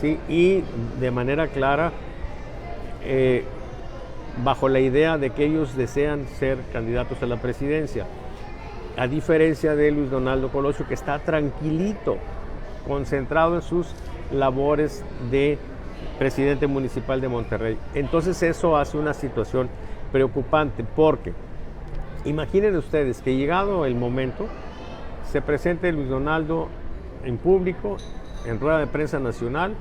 ¿sí? Y de manera clara, bajo la idea de que ellos desean ser candidatos a la presidencia, a diferencia de Luis Donaldo Colosio, que está tranquilito, concentrado en sus labores de presidente municipal de Monterrey. Entonces eso hace una situación preocupante, porque imaginen ustedes que llegado el momento, se presente Luis Donaldo en público, en rueda de prensa nacional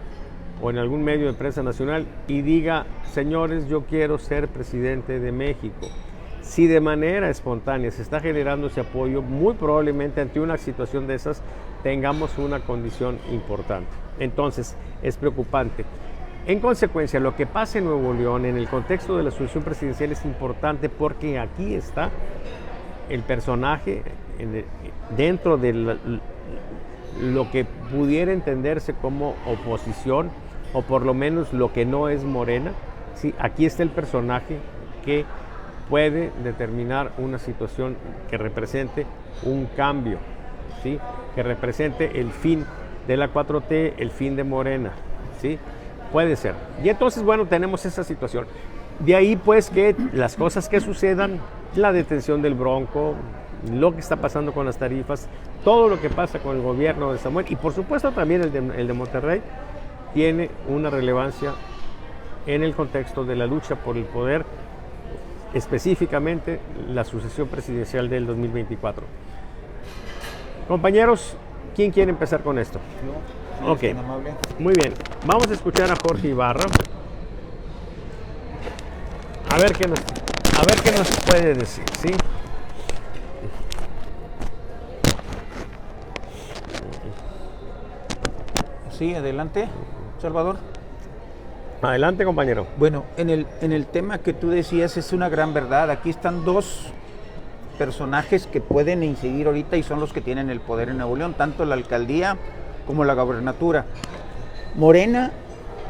o en algún medio de prensa nacional y diga: señores, yo quiero ser presidente de México. Si de manera espontánea se está generando ese apoyo, muy probablemente ante una situación de esas tengamos una condición importante. Entonces, es preocupante. En consecuencia, lo que pasa en Nuevo León en el contexto de la sucesión presidencial es importante, porque aquí está el personaje dentro de lo que pudiera entenderse como oposición, o por lo menos lo que no es Morena. Sí, aquí está el personaje que puede determinar una situación que represente un cambio, ¿sí? Que represente el fin de la 4T, el fin de Morena, ¿sí? Puede ser. Y entonces, bueno, tenemos esa situación. De ahí, pues, que las cosas que sucedan, la detención del Bronco, lo que está pasando con las tarifas, todo lo que pasa con el gobierno de Samuel y, por supuesto, también el de Monterrey, tiene una relevancia en el contexto de la lucha por el poder, específicamente la sucesión presidencial del 2024. Compañeros, ¿quién quiere empezar con esto? Yo, ok, muy bien. Vamos a escuchar a Jorge Ibarra. A ver qué nos puede decir, ¿sí? Sí, adelante, Salvador. Adelante, compañero. Bueno, en el tema que tú decías es una gran verdad. Aquí están dos personajes que pueden incidir ahorita y son los que tienen el poder en Nuevo León, tanto la alcaldía como la gobernatura. Morena,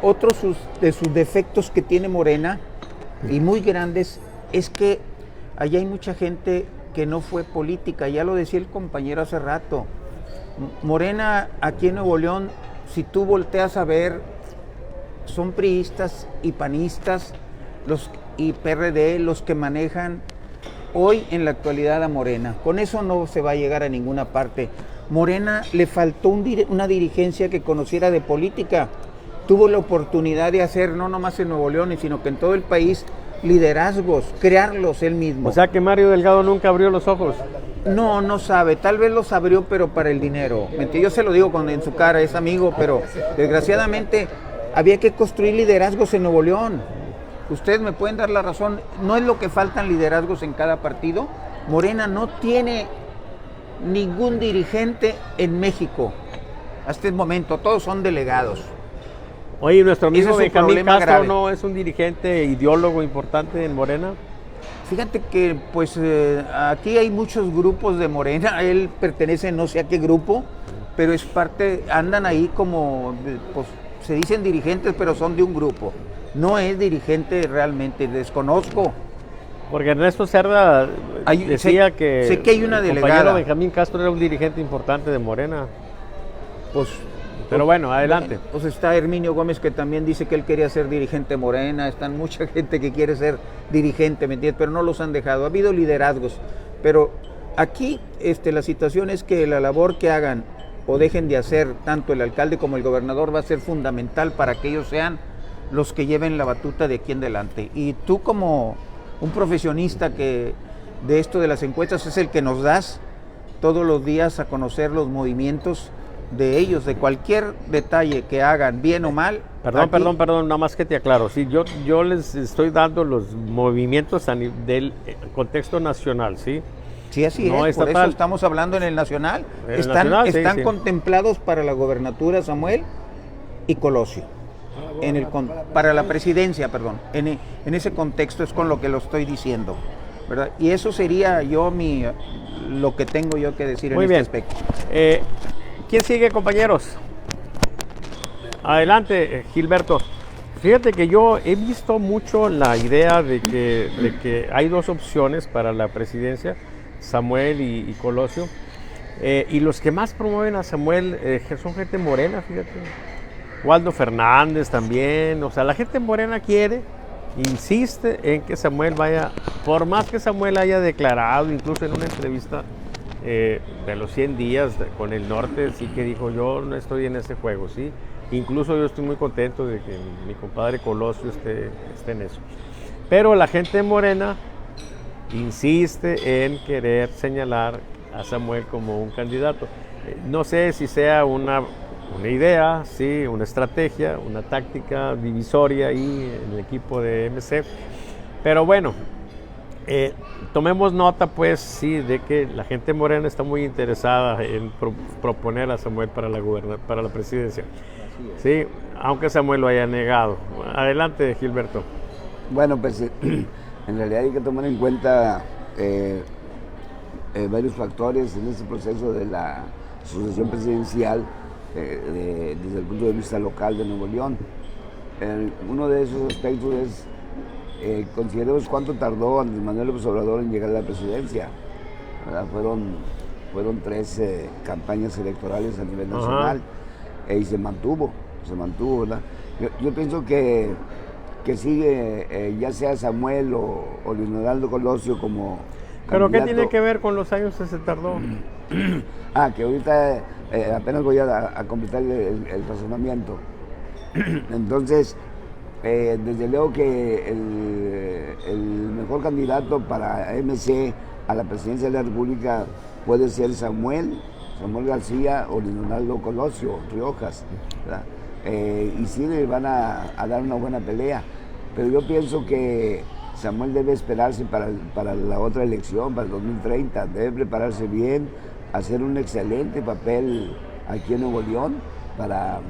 otro de sus defectos que tiene Morena, y muy grandes, es que allá hay mucha gente que no fue política. Ya lo decía el compañero hace rato. Morena, aquí en Nuevo León, si tú volteas a ver, son priistas y panistas y PRD los que manejan hoy en la actualidad a Morena. Con eso no se va a llegar a ninguna parte. Morena le faltó una dirigencia que conociera de política. Tuvo la oportunidad de hacer, no nomás en Nuevo León, sino que en todo el país, liderazgos, crearlos él mismo. O sea que Mario Delgado nunca abrió los ojos. No sabe, tal vez los abrió, pero para el dinero. Yo se lo digo en su cara, es amigo, pero desgraciadamente había que construir liderazgos en Nuevo León. Ustedes me pueden dar la razón, no es lo que faltan liderazgos en cada partido. Morena no tiene ningún dirigente en México hasta el momento, todos son delegados. Oye, nuestro amigo Ese es un Benjamín problema Castro grave. no es un dirigente ideólogo importante en Morena. Fíjate que pues aquí hay muchos grupos de Morena, él pertenece no sé a qué grupo, pero es parte, andan ahí como, pues se dicen dirigentes, pero son de un grupo. No es dirigente realmente, desconozco. Porque Ernesto Cerda decía que sé que hay una el delegada. compañero Benjamín Castro era un dirigente importante de Morena. Pero bueno, adelante. Pues está Herminio Gómez, que también dice que él quería ser dirigente Morena. Están mucha gente que quiere ser dirigente, ¿me entiendes? Pero no los han dejado. Ha habido liderazgos. Pero aquí la situación es que la labor que hagan o dejen de hacer tanto el alcalde como el gobernador va a ser fundamental para que ellos sean los que lleven la batuta de aquí en adelante. Y tú, como un profesionista que de esto de las encuestas, es el que nos das todos los días a conocer los movimientos de ellos, de cualquier detalle que hagan, bien o mal. Perdón, nada más que te aclaro. Sí, yo les estoy dando los movimientos del contexto nacional, ¿sí? Sí, así no es, por estatal. eso estamos hablando en el nacional. En el nacional, sí, están sí. contemplados para la gobernatura Samuel y Colosio. Para la presidencia, perdón. En ese contexto es con lo que lo estoy diciendo, ¿verdad? Y eso sería lo que tengo yo que decir Muy en bien. este aspecto. ¿Quién sigue, compañeros? Adelante, Gilberto. Fíjate que yo he visto mucho la idea de que hay dos opciones para la presidencia, Samuel y Colosio. Y los que más promueven a Samuel son gente morena, fíjate. Waldo Fernández también, o sea, la gente morena quiere, insiste en que Samuel vaya, por más que Samuel haya declarado, incluso en una entrevista de los 100 días con el norte, sí que dijo, yo no estoy en ese juego, ¿sí? Incluso yo estoy muy contento de que mi compadre Colosio esté en eso. Pero la gente morena insiste en querer señalar a Samuel como un candidato. No sé si sea una idea, sí, una estrategia, una táctica divisoria ahí en el equipo de MC, pero bueno, tomemos nota pues sí de que la gente morena está muy interesada en proponer a Samuel para la presidencia, sí, aunque Samuel lo haya negado. Adelante, Gilberto. Bueno, pues en realidad hay que tomar en cuenta varios factores en este proceso de la sucesión presidencial desde el punto de vista local de Nuevo León. Uno de esos aspectos es, consideremos cuánto tardó Andrés Manuel López Obrador en llegar a la presidencia, ¿verdad? Fueron 3 campañas electorales a nivel nacional, y se mantuvo, ¿verdad? Yo pienso que sigue, ya sea Samuel o Leonardo Colosio como ¿Pero candidato. qué tiene que ver con los años que se tardó? Que ahorita apenas voy a completar el razonamiento. Entonces, desde luego que el mejor candidato para MC a la presidencia de la República puede ser Samuel García o Leonardo Colosio Riojas, ¿verdad? Y sí le van a dar una buena pelea, pero yo pienso que Samuel debe esperarse para la otra elección, para el 2030, debe prepararse bien, hacer un excelente papel aquí en Nuevo León para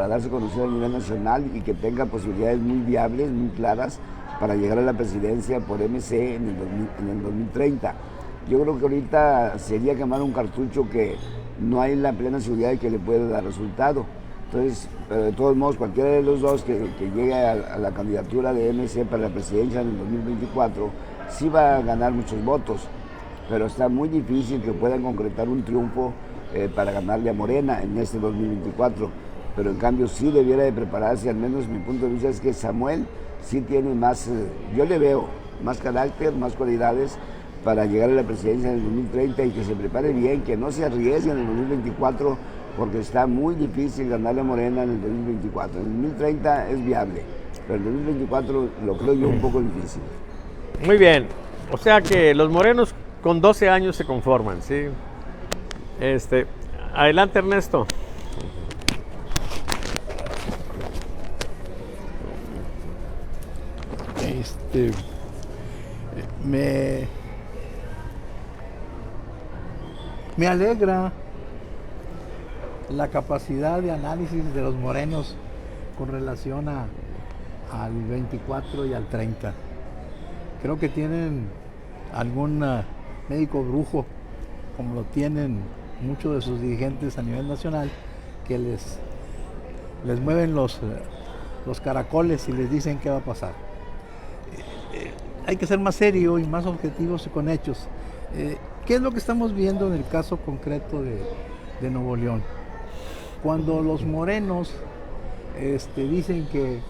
darse a conocer a nivel nacional y que tenga posibilidades muy viables, muy claras para llegar a la presidencia por MC en el 2030. Yo creo que ahorita sería quemar un cartucho que no hay la plena seguridad de que le pueda dar resultado. Entonces, pero de todos modos, cualquiera de los dos que llegue a la candidatura de MC para la presidencia en el 2024, sí va a ganar muchos votos, pero está muy difícil que puedan concretar un triunfo para ganarle a Morena en este 2024. Pero en cambio sí debiera de prepararse, al menos mi punto de vista es que Samuel sí tiene más, yo le veo más carácter, más cualidades para llegar a la presidencia en el 2030 y que se prepare bien, que no se arriesgue en el 2024 porque está muy difícil ganarle a Morena en el 2024. En el 2030 es viable, pero en el 2024 lo creo yo un poco difícil. Muy bien, o sea que los morenos con 12 años se conforman, ¿sí? Adelante, Ernesto. Me alegra la capacidad de análisis de los morenos con relación al 24 y al 30. Creo que tienen algún médico brujo, como lo tienen muchos de sus dirigentes a nivel nacional, que les mueven los caracoles y les dicen qué va a pasar. Hay que ser más serio y más objetivos y con hechos. ¿Qué es lo que estamos viendo en el caso concreto de Nuevo León? Cuando los morenos dicen que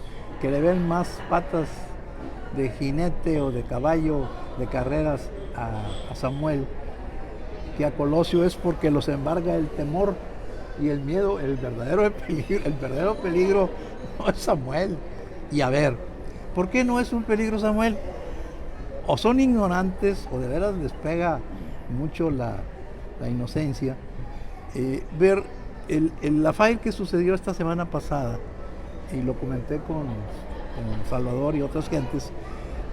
le ven más patas de jinete o de caballo de carreras a Samuel que a Colosio, es porque los embarga el temor y el miedo. El verdadero peligro no es Samuel. Y a ver, ¿por qué no es un peligro Samuel? O son ignorantes o de veras les pega mucho la inocencia. Ver la file que sucedió esta semana pasada, y lo comenté con Salvador y otras gentes,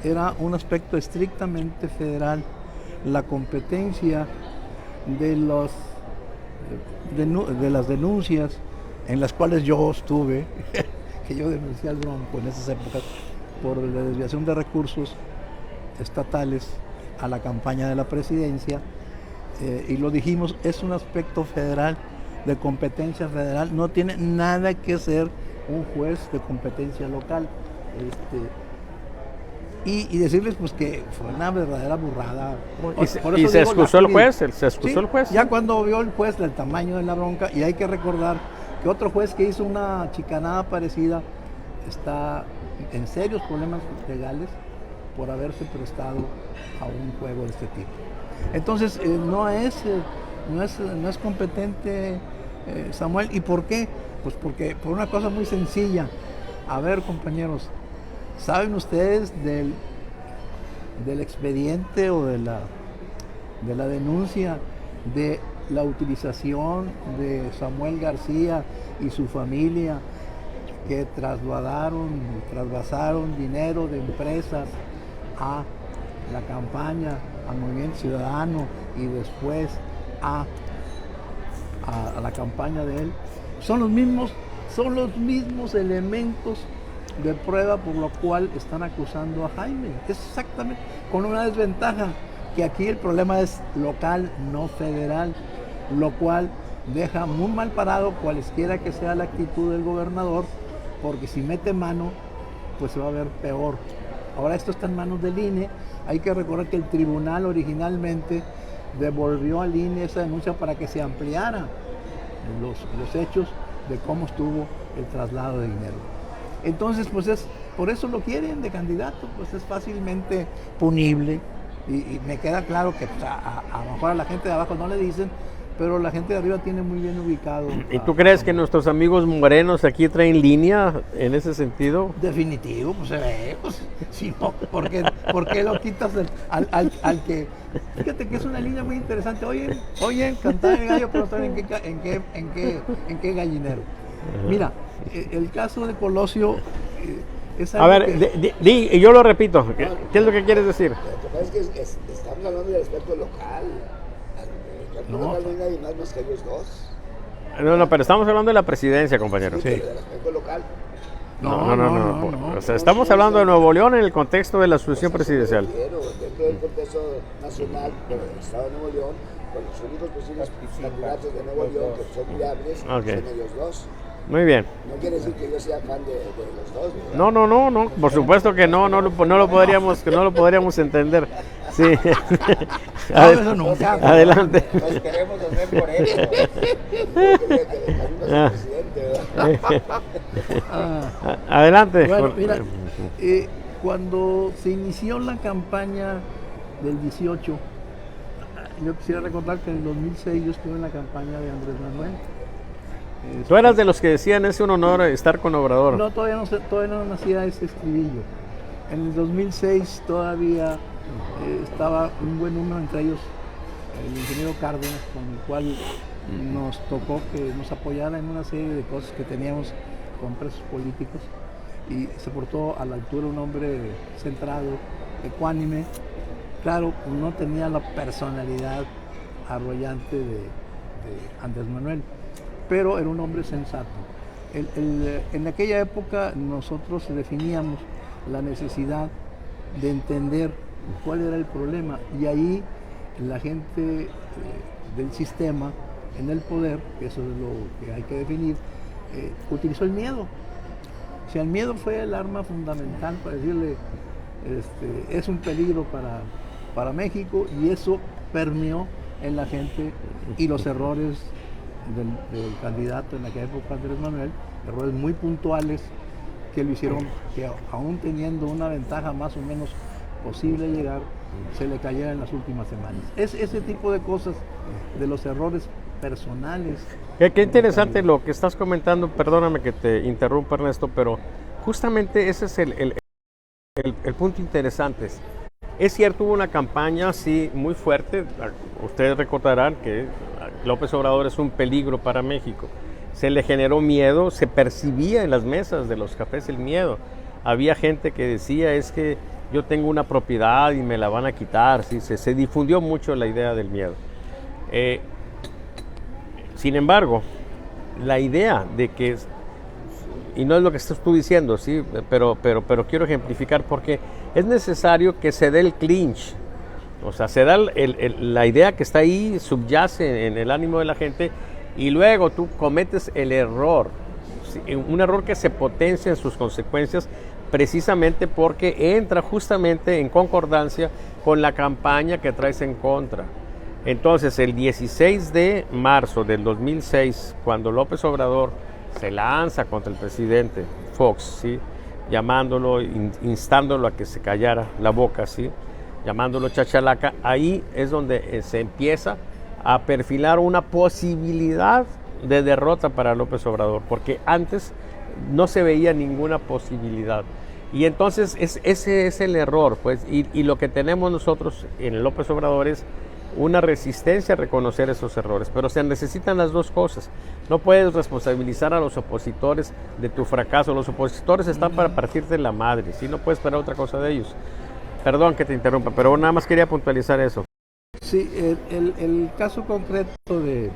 era un aspecto estrictamente federal. La competencia de las denuncias en las cuales yo estuve, que yo denuncié al Bronco en esas épocas por la desviación de recursos estatales a la campaña de la presidencia, y lo dijimos, es un aspecto federal, de competencia federal, no tiene nada que ser un juez de competencia local. Y decirles pues que fue una verdadera burrada. ¿Y se excusó el juez? ¿Se excusó el juez? Ya cuando vio el juez el tamaño de la bronca, y hay que recordar que otro juez que hizo una chicanada parecida está en serios problemas legales por haberse prestado a un juego de este tipo. Entonces, no es competente Samuel. ¿Y por qué? Pues porque por una cosa muy sencilla. A ver, compañeros, ¿saben ustedes del expediente o de la denuncia de la utilización de Samuel García y su familia, que trasvasaron dinero de empresas a la campaña, al Movimiento Ciudadano y después a la campaña de él? Son los mismos elementos de prueba por lo cual están acusando a Jaime. Es exactamente, con una desventaja, que aquí el problema es local, no federal, lo cual deja muy mal parado cualesquiera que sea la actitud del gobernador, porque si mete mano, pues se va a ver peor. Ahora esto está en manos del INE. Hay que recordar que el tribunal originalmente devolvió al INE esa denuncia para que se ampliara los hechos de cómo estuvo el traslado de dinero. Entonces, pues por eso lo quieren de candidato, pues es fácilmente punible, y me queda claro que pues, a lo mejor a la gente de abajo no le dicen, pero la gente de arriba tiene muy bien ubicado. ¿Y tú crees que nuestros amigos morenos aquí traen línea en ese sentido? Definitivo, pues se ve, pues, si no, ¿por qué lo quitas al que? Fíjate que es una línea muy interesante. Oye, cantar el gallo, pero no saben en qué gallinero. Mira, el caso de Colosio es algo. A ver, y yo lo repito, ¿qué es lo que quieres decir? Lo que pasa es que estamos hablando del aspecto local. No hay nadie más que ellos dos. No, pero estamos hablando de la presidencia, compañero. Sí. Del aspecto local. No. O sea, estamos hablando de Nuevo León en el contexto de la sucesión presidencial. Dentro del contexto nacional del Estado de Nuevo León, con los únicos posibles candidatos de Nuevo León que son viables, son ellos dos. Muy bien. No quiere decir que yo sea fan de los dos, ¿verdad? No, por supuesto que no lo podríamos entender. Sí. Eso nunca. Adelante. Nos queremos hacer por eso. Adelante. Bueno, mira, cuando se inició la campaña del 18, yo quisiera recordar que en el 2006 yo estuve en la campaña de Andrés Manuel. Tú eras de los que decían es un honor estar con Obrador. No, todavía no nacía ese estribillo. En el 2006 todavía estaba un buen número, entre ellos el ingeniero Cárdenas, con el cual nos tocó que nos apoyara en una serie de cosas que teníamos con presos políticos, y se portó a la altura, un hombre centrado, ecuánime. Claro, no tenía la personalidad arrollante de Andrés Manuel, pero era un hombre sensato. En aquella época nosotros definíamos la necesidad de entender cuál era el problema, y ahí la gente del sistema en el poder, que eso es lo que hay que definir, utilizó el miedo. O sea, el miedo fue el arma fundamental para decirle es un peligro para México, y eso permeó en la gente, y los errores del candidato en aquella época, Andrés Manuel, errores muy puntuales que lo hicieron que, aún teniendo una ventaja más o menos posible llegar, se le cayera en las últimas semanas. Es ese tipo de cosas, de los errores personales. Qué interesante lo que estás comentando, perdóname que te interrumpa, Ernesto, pero justamente ese es el punto interesante. Es cierto, hubo una campaña, sí, muy fuerte. Ustedes recordarán que López Obrador es un peligro para México. Se le generó miedo, se percibía en las mesas de los cafés el miedo. Había gente que decía, es que yo tengo una propiedad y me la van a quitar. ¿Sí? Se difundió mucho la idea del miedo. Sin embargo, la idea de que, y no es lo que estás tú diciendo, ¿sí? pero quiero ejemplificar porque es necesario que se dé el clinch. O sea, se da la idea que está ahí, subyace en el ánimo de la gente, y luego tú cometes el error, ¿sí? Un error que se potencia en sus consecuencias precisamente porque entra justamente en concordancia con la campaña que traes en contra. Entonces, el 16 de marzo del 2006, cuando López Obrador se lanza contra el presidente Fox, ¿sí? Llamándolo, instándolo a que se callara la boca, ¿sí? Llamándolo chachalaca, ahí es donde se empieza a perfilar una posibilidad de derrota para López Obrador, porque antes no se veía ninguna posibilidad. Y entonces ese es el error, pues, y lo que tenemos nosotros en el López Obrador es una resistencia a reconocer esos errores, pero se necesitan las dos cosas. No puedes responsabilizar a los opositores de tu fracaso. Los opositores están para partirte la madre, ¿sí? No puedes esperar otra cosa de ellos. Perdón que te interrumpa, pero nada más quería puntualizar eso. Sí, el caso concreto de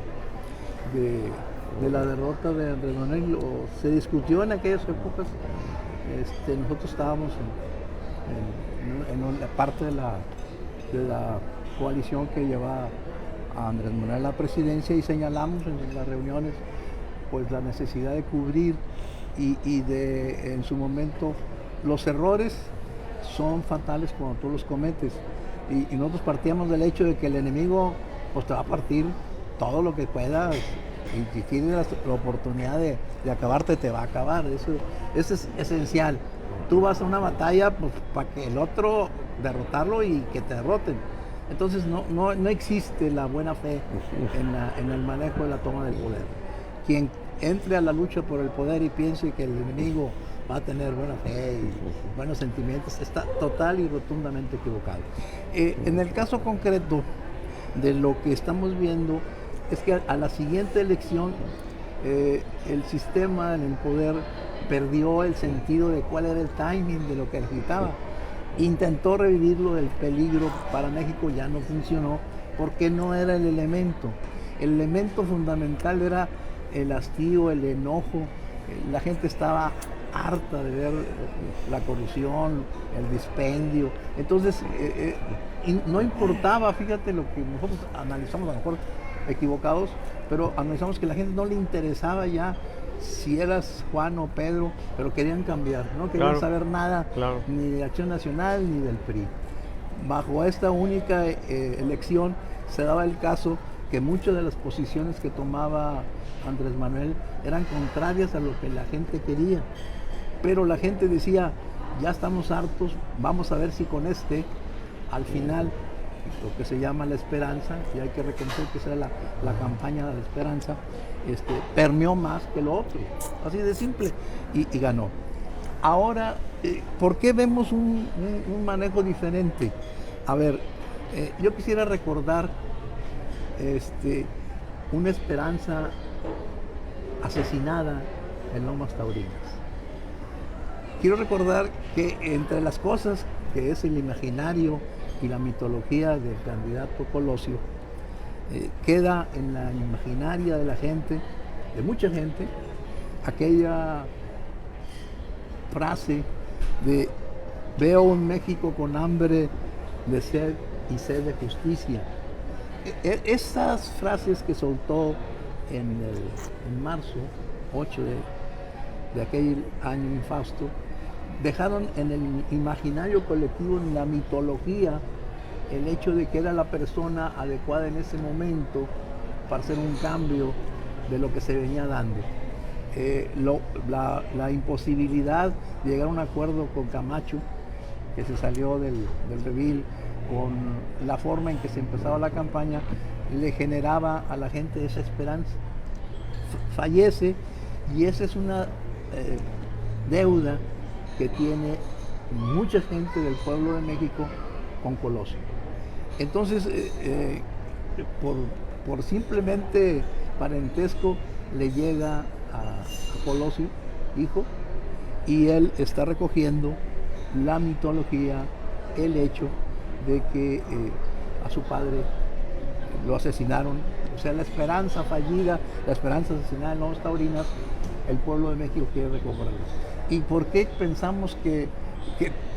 la derrota de Andrés Manuel se discutió en aquellas épocas. Nosotros estábamos en la parte de la coalición que lleva a Andrés Manuel a la presidencia y señalamos en las reuniones pues la necesidad de cubrir y de en su momento los errores son fatales cuando tú los cometes y nosotros partíamos del hecho de que el enemigo pues te va a partir todo lo que puedas y si tienes la oportunidad de acabarte te va a acabar, eso es esencial. Tú vas a una batalla pues para que el otro derrotarlo y que te derroten. Entonces no existe la buena fe en el manejo de la toma del poder. Quien entre a la lucha por el poder y piense que el enemigo va a tener buena fe y buenos sentimientos está total y rotundamente equivocado. En el caso concreto de lo que estamos viendo es que a la siguiente elección el sistema en el poder perdió el sentido de cuál era el timing de lo que necesitaba. Intentó revivirlo del peligro para México, ya no funcionó porque no era el elemento. El elemento fundamental era el hastío, el enojo. La gente estaba harta de ver la corrupción, el dispendio. Entonces, no importaba, fíjate lo que nosotros analizamos, a lo mejor equivocados, pero analizamos que a la gente no le interesaba ya si eras Juan o Pedro, pero querían cambiar, no querían saber nada ni de Acción Nacional ni del PRI. Bajo esta única elección se daba el caso que muchas de las posiciones que tomaba Andrés Manuel eran contrarias a lo que la gente quería, pero la gente decía, ya estamos hartos, vamos a ver si con al final, lo que se llama la esperanza, y hay que reconocer que esa era la campaña de la esperanza, permeó más que lo otro, así de simple, y ganó. Ahora, ¿por qué vemos un manejo diferente? A ver, yo quisiera recordar una esperanza asesinada en Lomas Taurinas. Quiero recordar que entre las cosas que es el imaginario y la mitología del candidato Colosio, queda en la imaginaria de la gente, de mucha gente, aquella frase de veo un México con hambre de sed y sed de justicia. Esas frases que soltó en marzo 8 de aquel año infausto, dejaron en el imaginario colectivo, en la mitología, el hecho de que era la persona adecuada en ese momento para hacer un cambio de lo que se venía dando. La imposibilidad de llegar a un acuerdo con Camacho, que se salió del Revil, con la forma en que se empezaba la campaña, le generaba a la gente esa esperanza. Fallece, y esa es una deuda que tiene mucha gente del pueblo de México con Colosio. Entonces, por simplemente parentesco, le llega a Colosio, hijo, y él está recogiendo la mitología, el hecho de que a su padre lo asesinaron, o sea, la esperanza fallida, la esperanza asesinada en Lomas Taurinas, el pueblo de México quiere recobrarlo. ¿Y por qué pensamos que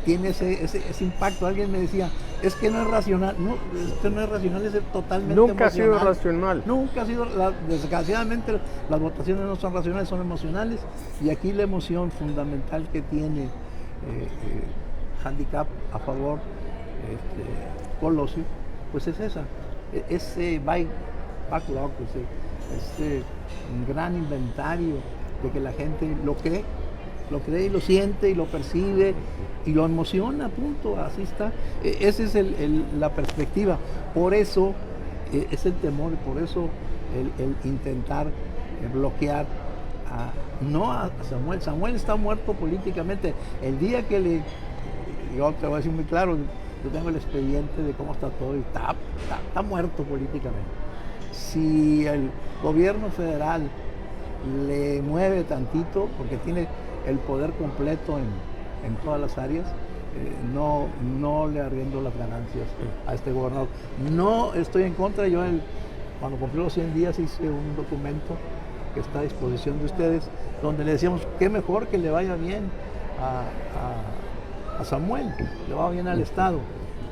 tiene ese impacto? Alguien me decía, es que no es racional. No, esto no es racional, es totalmente Nunca emocional. ha sido racional. Nunca ha sido, desgraciadamente las votaciones no son racionales, son emocionales, y aquí la emoción fundamental que tiene handicap a favor Colosio, pues es esa. ese backlog, ese gran inventario de que la gente lo cree y lo siente y lo percibe y lo emociona, punto, así está. Esa es la perspectiva. Por eso es el temor, y por eso el intentar bloquear no a Samuel. Samuel está muerto políticamente. El día que yo te voy a decir muy claro, yo tengo el expediente de cómo está todo y está muerto políticamente. Si el gobierno federal le mueve tantito, porque tiene el poder completo en todas las áreas, no le arriendo las ganancias a este gobernador. No estoy en contra. Yo cuando cumplió los 100 días hice un documento que está a disposición de ustedes, donde le decíamos qué mejor que le vaya bien a Samuel, le va bien al Estado.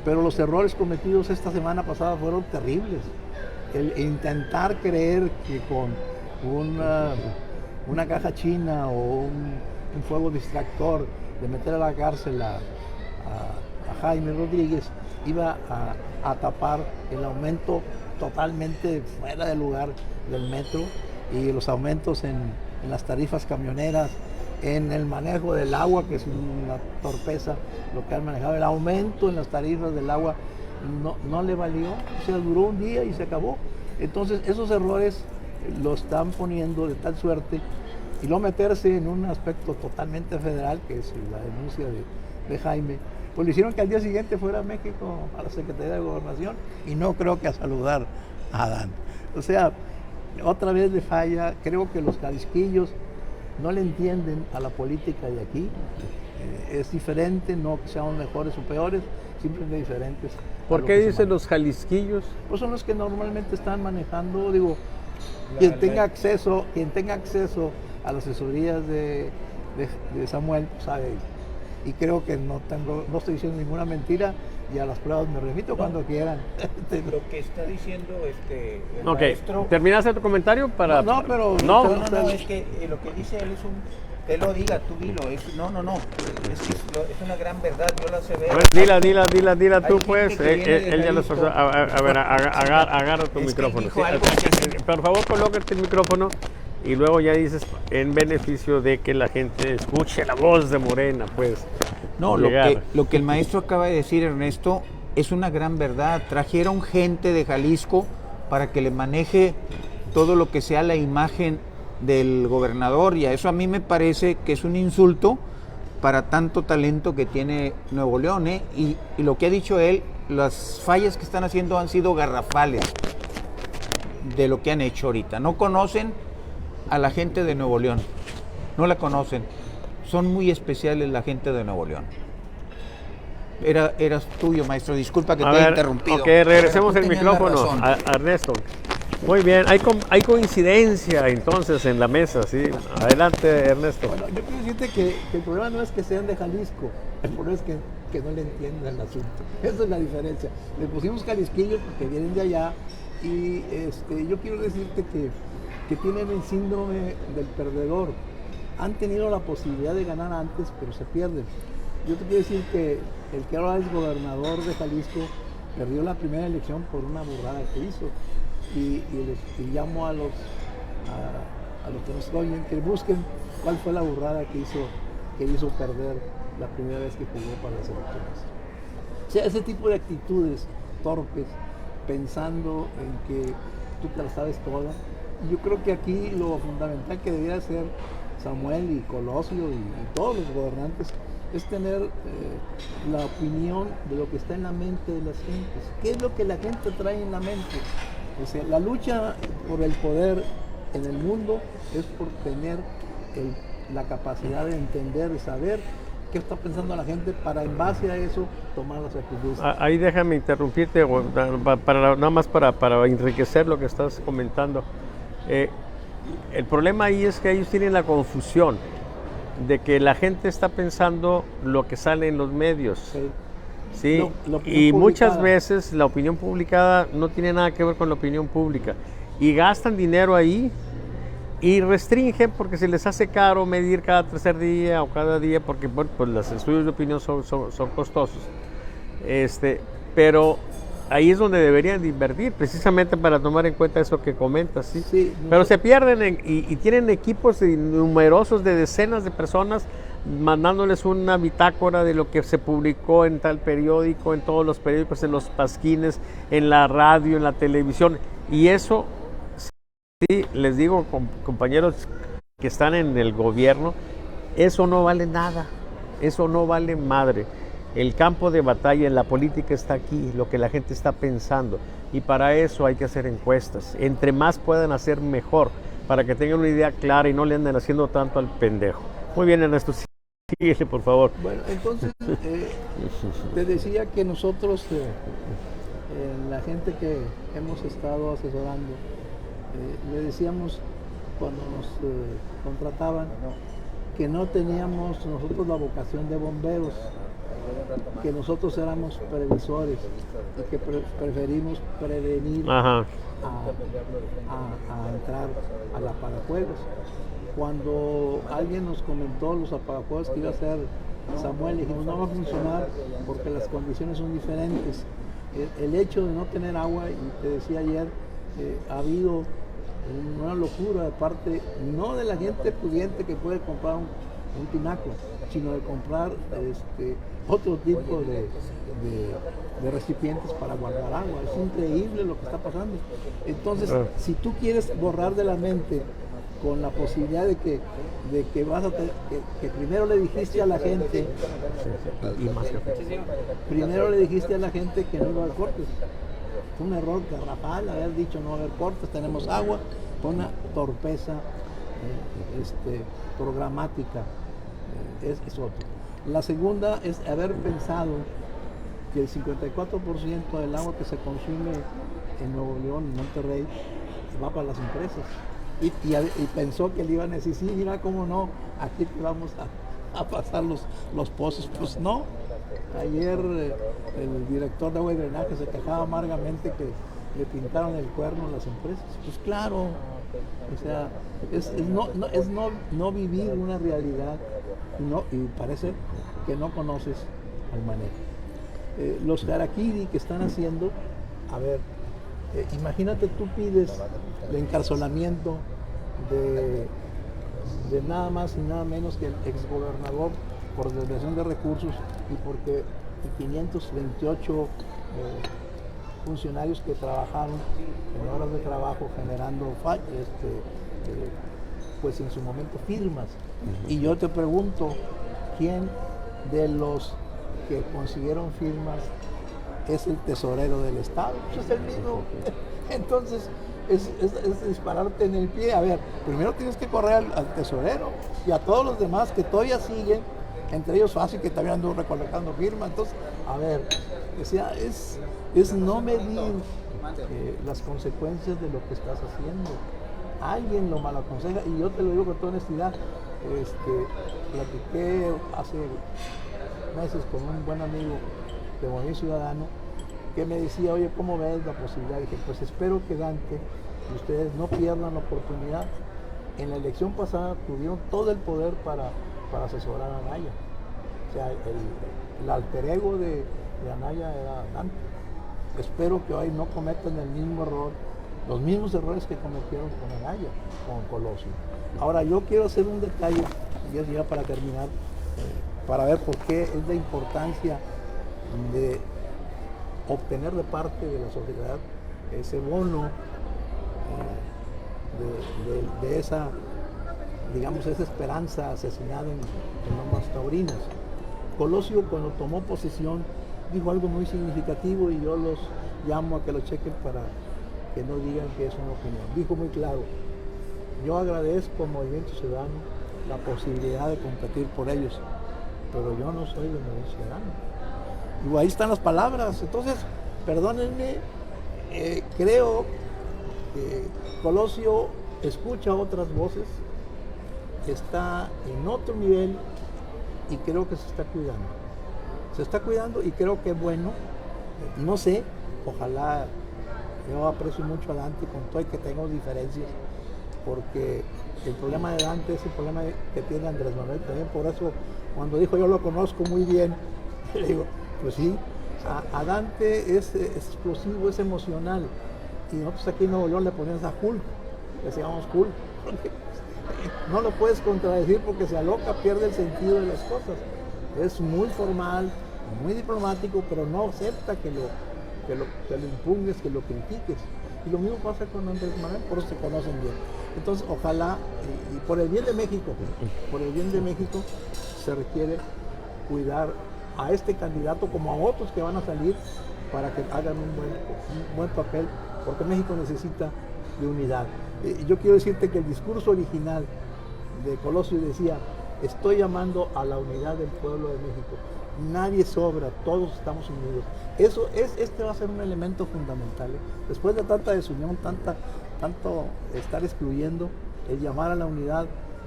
Pero los errores cometidos esta semana pasada fueron terribles. El intentar creer que con una caja china o un fuego distractor de meter a la cárcel a Jaime Rodríguez iba a tapar el aumento totalmente fuera de lugar del metro y los aumentos en las tarifas camioneras, en el manejo del agua, que es una torpeza lo que han manejado. El aumento en las tarifas del agua no le valió, o sea, duró un día y se acabó. Entonces esos errores lo están poniendo de tal suerte y no meterse en un aspecto totalmente federal, que es la denuncia de Jaime, pues le hicieron que al día siguiente fuera a México, a la Secretaría de Gobernación, y no creo que a saludar a Adán. O sea, otra vez le falla. Creo que los jalisquillos no le entienden a la política de aquí. Es diferente, no que seamos mejores o peores, simplemente diferentes. ¿Por qué dicen los jalisquillos? Pues son los que normalmente están manejando, digo, quien tenga acceso a las asesorías de Samuel, sabe. Y creo que no estoy diciendo ninguna mentira, y a las pruebas me remito cuando quieran. Lo que está diciendo el Ok, maestro... ¿terminaste tu comentario? No, pero... No, es que lo que dice él es que lo diga, tú dilo. Es una gran verdad, yo la sé ver. Pues dila tú, Hay pues. gente que viene de Él ya lo Jalisco. A ver, agarra tu Es que micrófono. dijo algo que- Por favor, colócate el micrófono y luego ya dices en beneficio de que la gente escuche la voz de Morena, pues. No, lo que el maestro acaba de decir, Ernesto, es una gran verdad. Trajeron gente de Jalisco para que le maneje todo lo que sea la imagen del gobernador, y a eso a mí me parece que es un insulto para tanto talento que tiene Nuevo León, ¿eh? Y lo que ha dicho él, las fallas que están haciendo han sido garrafales de lo que han hecho ahorita. No conocen a la gente de Nuevo León, no la conocen. Son muy especiales la gente de Nuevo León. Eras tuyo, maestro. Disculpa que te haya interrumpido. Ok, regresemos Pero el tú tenías micrófono razón. a Ernesto. Muy bien, hay coincidencia entonces en la mesa, ¿sí? Adelante, Ernesto. Bueno, yo quiero decirte que el problema no es que sean de Jalisco, el problema es que no le entiendan el asunto. Esa es la diferencia. Le pusimos jalisquillos porque vienen de allá, y yo quiero decirte que tienen el síndrome del perdedor. Han tenido la posibilidad de ganar antes, pero se pierden. Yo te quiero decir que el que ahora es gobernador de Jalisco perdió la primera elección por una burrada que hizo. Y llamo a los que nos oyen que busquen cuál fue la burrada que hizo perder la primera vez que jugó para las elecciones. O sea, ese tipo de actitudes torpes, pensando en que tú te la sabes toda. Y yo creo que aquí lo fundamental que debería hacer Samuel y Colosio y todos los gobernantes es tener la opinión de lo que está en la mente de las gentes. ¿Qué es lo que la gente trae en la mente? O sea, la lucha por el poder en el mundo es por tener la capacidad de entender, de saber qué está pensando la gente, para en base a eso tomar las actitudes. Ahí déjame interrumpirte, nada más para enriquecer lo que estás comentando. El problema ahí es que ellos tienen la confusión de que la gente está pensando lo que sale en los medios. Sí. Sí, La opinión y muchas publicada. veces la opinión publicada no tiene nada que ver con la opinión pública, y gastan dinero ahí y restringen porque se les hace caro medir cada tercer día o cada día, porque bueno, pues los estudios de opinión son costosos. Pero ahí es donde deberían de invertir, precisamente para tomar en cuenta eso que comentas, ¿sí? Sí, Pero se pierden y tienen equipos numerosos de decenas de personas mandándoles una bitácora de lo que se publicó en tal periódico, en todos los periódicos, en los pasquines, en la radio, en la televisión. Y eso, sí, les digo, compañeros que están en el gobierno, eso no vale nada, eso no vale madre. El campo de batalla en la política está aquí, lo que la gente está pensando. Y para eso hay que hacer encuestas. Entre más puedan hacer, mejor, para que tengan una idea clara y no le anden haciendo tanto al pendejo. Muy bien, Ernesto, síguele, por favor. Bueno, entonces, te decía que nosotros, la gente que hemos estado asesorando, le decíamos cuando nos contrataban que no teníamos nosotros la vocación de bomberos, que nosotros éramos previsores y que preferimos prevenir a entrar al apagafuegos. Cuando alguien nos comentó los apagafuegos que iba a ser Samuel, dijimos no va a funcionar porque las condiciones son diferentes. El hecho de no tener agua, y te decía ayer, ha habido una locura de parte, no de la gente pudiente que puede comprar un tinaco, sino de comprar otro tipo de recipientes para guardar agua. Es increíble lo que está pasando. Entonces, si tú quieres borrar de la mente con la posibilidad de que vas a que primero le dijiste a la gente que no iba a haber cortes. Fue un error garrafal haber dicho no va a haber cortes, tenemos agua, fue una torpeza programática. Es otro. La segunda es haber pensado que el 54% del agua que se consume en Nuevo León, en Monterrey, va para las empresas. Y pensó que le iban a decir, sí, mira cómo no, aquí te vamos a pasar los pozos. Pues no. Ayer el director de agua y drenaje se quejaba amargamente que le pintaron el cuerno a las empresas. Pues claro, o sea, es no vivir una realidad y parece que no conoces al manejo. Los harakiri que están haciendo, a ver, imagínate tú pides el encarcelamiento de nada más y nada menos que el exgobernador por desviación de recursos y porque 528 funcionarios que trabajaron en horas de trabajo generando pues en su momento firmas. Y yo te pregunto, ¿quién de los que consiguieron firmas es el tesorero del Estado? Pues es el mismo. Entonces, es dispararte en el pie. A ver, primero tienes que correr al tesorero y a todos los demás que todavía siguen, entre ellos Fácil, que también ando recolectando firmas. Entonces, a ver, o sea, es no medir las consecuencias de lo que estás haciendo. Alguien lo mal aconseja, y yo te lo digo con toda honestidad. Platiqué hace meses con un buen amigo de Movimiento Ciudadano que me decía, oye, ¿cómo ves la posibilidad? Y dije, pues espero que Dante y ustedes no pierdan la oportunidad. En la elección pasada tuvieron todo el poder para asesorar a Anaya. O sea, el alter ego de Anaya era Dante. Espero que hoy no cometan el mismo error, los mismos errores que cometieron con Anaya, con Colosio. Ahora, yo quiero hacer un detalle, y ya para terminar, para ver por qué es la importancia de obtener de parte de la sociedad ese bono de esa, digamos, esa esperanza asesinada en Lomas Taurinas. Colosio, cuando tomó posesión, dijo algo muy significativo y yo los llamo a que lo chequen para que no digan que es una opinión. Dijo muy claro: yo agradezco al Movimiento Ciudadano la posibilidad de competir por ellos, pero yo no soy del Movimiento Ciudadano. Y ahí están las palabras. Entonces, perdónenme, creo que Colosio escucha otras voces, está en otro nivel y creo que se está cuidando. Se está cuidando y creo que es bueno. No sé, ojalá. Yo aprecio mucho a Dante con todo y que tengo diferencias, porque el problema de Dante es el problema que tiene Andrés Manuel también. Por eso, cuando dijo yo lo conozco muy bien, le digo, pues sí, A Dante es explosivo, es emocional. Y nosotros aquí en Nuevo León le ponemos a Hulk, le decíamos Hulk. No lo puedes contradecir porque se aloca, pierde el sentido de las cosas. Es muy formal, muy diplomático, pero no acepta que lo impugnes, que lo critiques. Y lo mismo pasa con Andrés Manuel, por eso se conocen bien. Entonces, ojalá, y por el bien de México, se requiere cuidar a este candidato como a otros que van a salir para que hagan un buen papel, porque México necesita de unidad. Yo quiero decirte que el discurso original de Colosio decía: estoy llamando a la unidad del pueblo de México. Nadie sobra, todos estamos unidos. Este va a ser un elemento fundamental. Después de tanta desunión, tanto estar excluyendo, el llamar a la unidad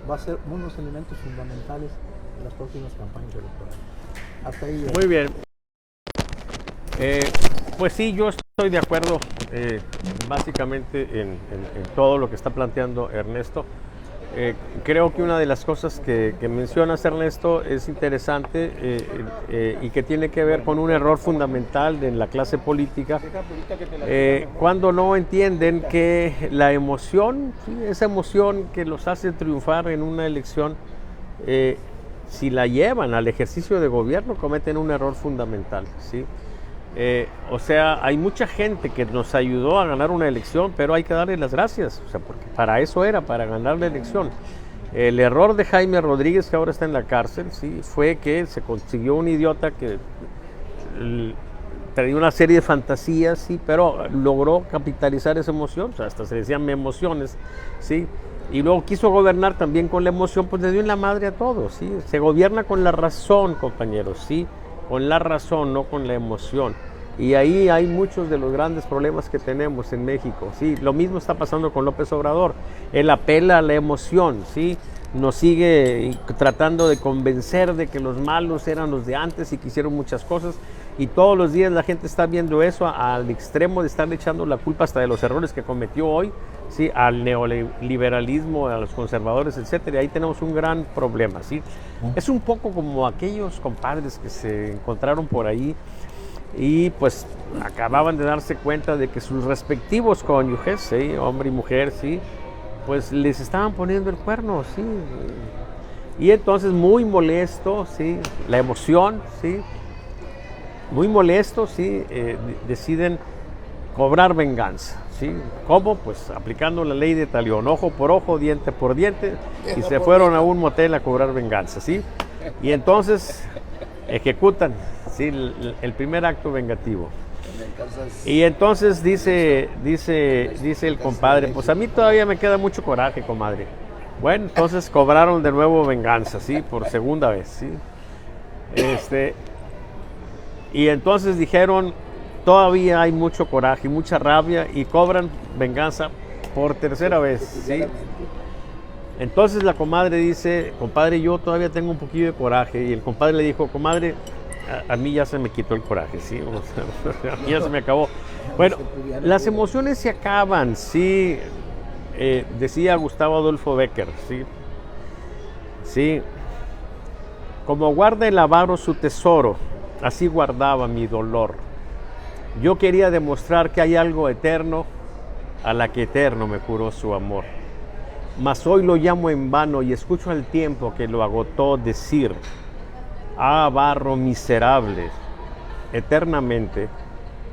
va a ser uno de los elementos fundamentales en las próximas campañas electorales. Hasta ahí. Muy bien. Pues sí, yo estoy de acuerdo básicamente en todo lo que está planteando Ernesto. Creo que una de las cosas que mencionas, Ernesto, es interesante y que tiene que ver con un error fundamental de la clase política, cuando no entienden que la emoción, ¿sí?, esa emoción que los hace triunfar en una elección, si la llevan al ejercicio de gobierno, cometen un error fundamental, ¿sí? O sea, hay mucha gente que nos ayudó a ganar una elección, pero hay que darle las gracias, o sea, porque para eso era, para ganar la elección. El error de Jaime Rodríguez, que ahora está en la cárcel, ¿sí?, fue que se consiguió un idiota que tenía una serie de fantasías, sí, pero logró capitalizar esa emoción, o sea, hasta se decían emociones, ¿sí? Y luego quiso gobernar también con la emoción, pues le dio en la madre a todos, ¿sí? Se gobierna con la razón, compañeros, ¿sí? Con la razón, no con la emoción. Y ahí hay muchos de los grandes problemas que tenemos en México, ¿sí? Lo mismo está pasando con López Obrador. Él apela a la emoción, ¿sí? Nos sigue tratando de convencer de que los malos eran los de antes y que hicieron muchas cosas. Y todos los días la gente está viendo eso al extremo de estarle echando la culpa hasta de los errores que cometió hoy, ¿sí?, al neoliberalismo, a los conservadores, etcétera. Y ahí tenemos un gran problema, ¿sí? Es un poco como aquellos compadres que se encontraron por ahí y pues acababan de darse cuenta de que sus respectivos cónyuges, ¿sí?, hombre y mujer, ¿sí?, pues les estaban poniendo el cuerno, ¿sí? Y entonces muy molesto, ¿sí?, la emoción, ¿sí?, muy molestos, ¿sí?, deciden cobrar venganza, ¿sí? ¿Cómo? Pues aplicando la ley de talión, ojo por ojo, diente por diente, y se fueron a un motel a cobrar venganza, ¿sí? Y entonces ejecutan, ¿sí?, el primer acto vengativo. Y entonces dice el compadre: pues a mí todavía me queda mucho coraje, comadre. Bueno, entonces cobraron de nuevo venganza, ¿sí?, por segunda vez, ¿sí? Y entonces dijeron: todavía hay mucho coraje, mucha rabia, y cobran venganza por tercera vez, ¿sí? Entonces la comadre dice: compadre, yo todavía tengo un poquillo de coraje. Y el compadre le dijo: comadre, a mí ya se me quitó el coraje, ¿sí? O sea, a mí ya se me acabó. Bueno, las emociones se acaban, ¿sí? Decía Gustavo Adolfo Bécquer, ¿sí? Sí. Como guarda el avaro su tesoro, así guardaba mi dolor. Yo quería demostrar que hay algo eterno, a la que eterno me juró su amor. Mas hoy lo llamo en vano y escucho al tiempo que lo agotó decir: ah, barro miserable, eternamente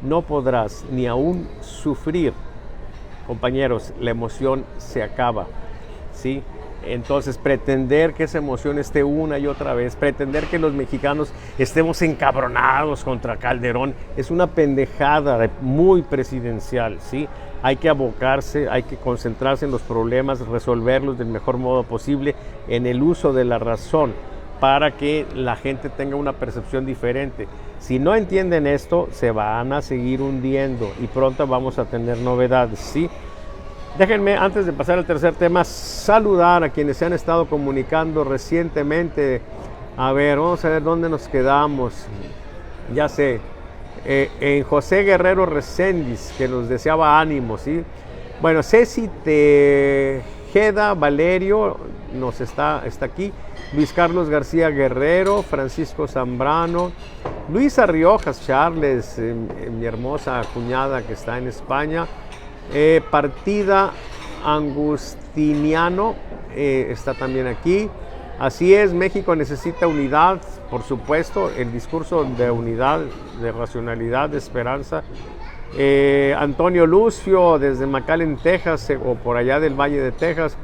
no podrás ni aún sufrir. Compañeros, la emoción se acaba, ¿sí? Entonces, pretender que esa emoción esté una y otra vez, pretender que los mexicanos estemos encabronados contra Calderón, es una pendejada muy presidencial, ¿sí? Hay que abocarse, hay que concentrarse en los problemas, resolverlos del mejor modo posible, en el uso de la razón, para que la gente tenga una percepción diferente. Si no entienden esto, se van a seguir hundiendo y pronto vamos a tener novedades, ¿sí? Déjenme, antes de pasar al tercer tema, saludar a quienes se han estado comunicando recientemente. A ver, vamos a ver dónde nos quedamos. Ya sé, en José Guerrero Reséndiz, que nos deseaba ánimo, ¿sí? Bueno, Ceci Tejeda Valerio está aquí, Luis Carlos García Guerrero, Francisco Zambrano, Luisa Riojas Charles, mi hermosa cuñada que está en España, Partida Angustiniano está también aquí. Así es, México necesita unidad, por supuesto, el discurso de unidad, de racionalidad, de esperanza. Antonio Lucio desde McAllen, Texas, o por allá del Valle de Texas.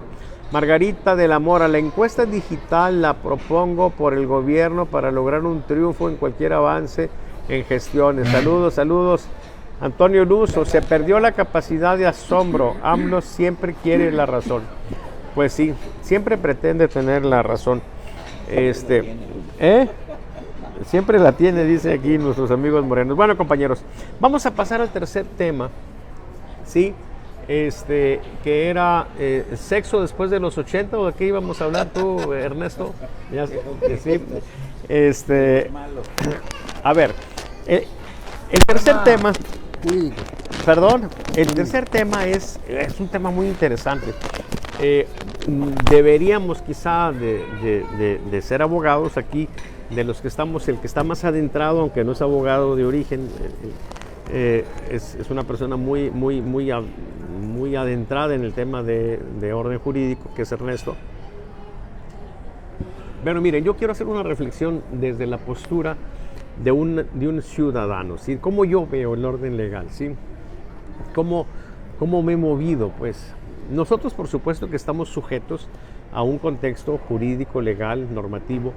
Margarita de la Mora, la encuesta digital la propongo por el gobierno para lograr un triunfo en cualquier avance en gestiones. Saludos, saludos. Antonio Lucio, se perdió la capacidad de asombro. AMLO siempre quiere la razón. Pues sí, siempre pretende tener la razón. Siempre la tiene, dice aquí nuestros amigos morenos. Bueno, compañeros, vamos a pasar al tercer tema, ¿sí? Que era sexo después de los 80, ¿o de qué íbamos a hablar tú, Ernesto? Ya, sí. A ver, el tercer tema, perdón, el tercer tema es un tema muy interesante. Deberíamos quizá de ser abogados aquí, de los que estamos, el que está más adentrado, aunque no es abogado de origen, es una persona muy adentrada en el tema de orden jurídico, que es Ernesto. Pero miren, yo quiero hacer una reflexión desde la postura de un ciudadano, ¿sí? Cómo yo veo el orden legal, ¿sí? Cómo me he movido, pues. Nosotros, por supuesto, que estamos sujetos a un contexto jurídico, legal, normativo,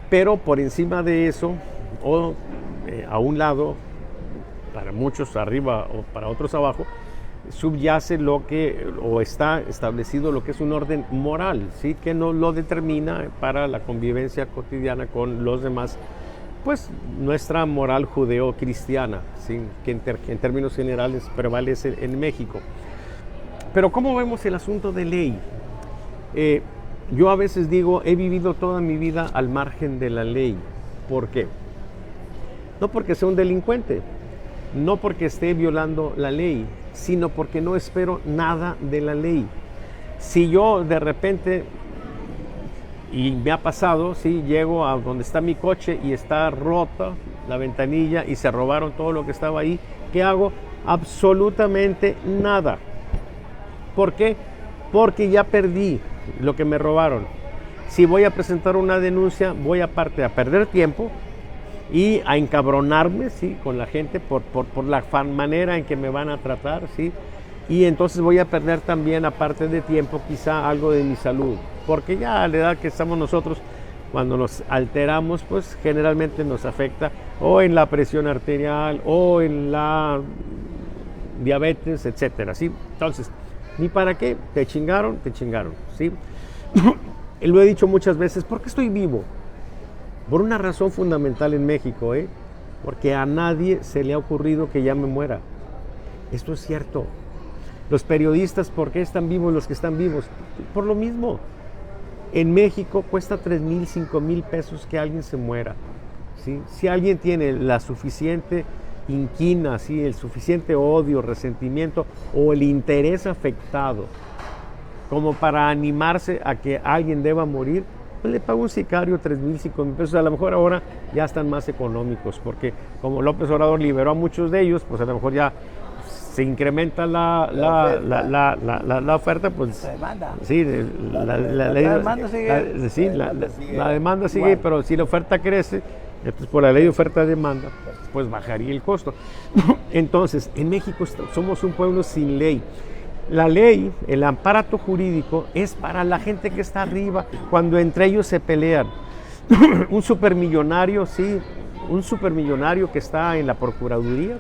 pero por encima de eso, o a un lado, para muchos arriba o para otros abajo, subyace o está establecido lo que es un orden moral, ¿sí? Que no lo determina para la convivencia cotidiana con los demás, pues nuestra moral judeo-cristiana, ¿sí? Que en términos generales prevalece en México. Pero ¿cómo vemos el asunto de ley? Yo a veces digo, he vivido toda mi vida al margen de la ley. ¿Por qué? No porque sea un delincuente, no porque esté violando la ley, sino porque no espero nada de la ley. Si yo de repente, y me ha pasado, ¿sí? Llego a donde está mi coche y está rota la ventanilla y se robaron todo lo que estaba ahí, ¿qué hago? Absolutamente nada. ¿Por qué? Porque ya perdí lo que me robaron. Si voy a presentar una denuncia, voy aparte a perder tiempo y a encabronarme, ¿sí? Con la gente por la manera en que me van a tratar, ¿sí? Y entonces voy a perder también, aparte de tiempo, quizá algo de mi salud. Porque ya a la edad que estamos nosotros, cuando nos alteramos, pues generalmente nos afecta o en la presión arterial o en la diabetes, etcétera, ¿sí? Entonces, ni para qué, te chingaron, ¿sí? Lo he dicho muchas veces, ¿por qué estoy vivo? Por una razón fundamental en México, porque a nadie se le ha ocurrido que ya me muera. Esto es cierto. Los periodistas, ¿por qué están vivos los que están vivos? Por lo mismo. En México cuesta 3,000, 5,000 pesos que alguien se muera, ¿sí? Si alguien tiene la suficiente inquina, ¿sí? El suficiente odio, resentimiento o el interés afectado como para animarse a que alguien deba morir, pues le paga un sicario 3,000, 5,000 pesos. A lo mejor ahora ya están más económicos, porque como López Obrador liberó a muchos de ellos, pues a lo mejor ya se incrementa la oferta, pues la demanda. Sí, la demanda sigue, pero si la oferta crece, entonces por la ley de oferta-demanda, pues bajaría el costo. Entonces, en México somos un pueblo sin ley. La ley, el aparato jurídico, es para la gente que está arriba, cuando entre ellos se pelean. Un supermillonario, sí, un supermillonario que está en la Procuraduría,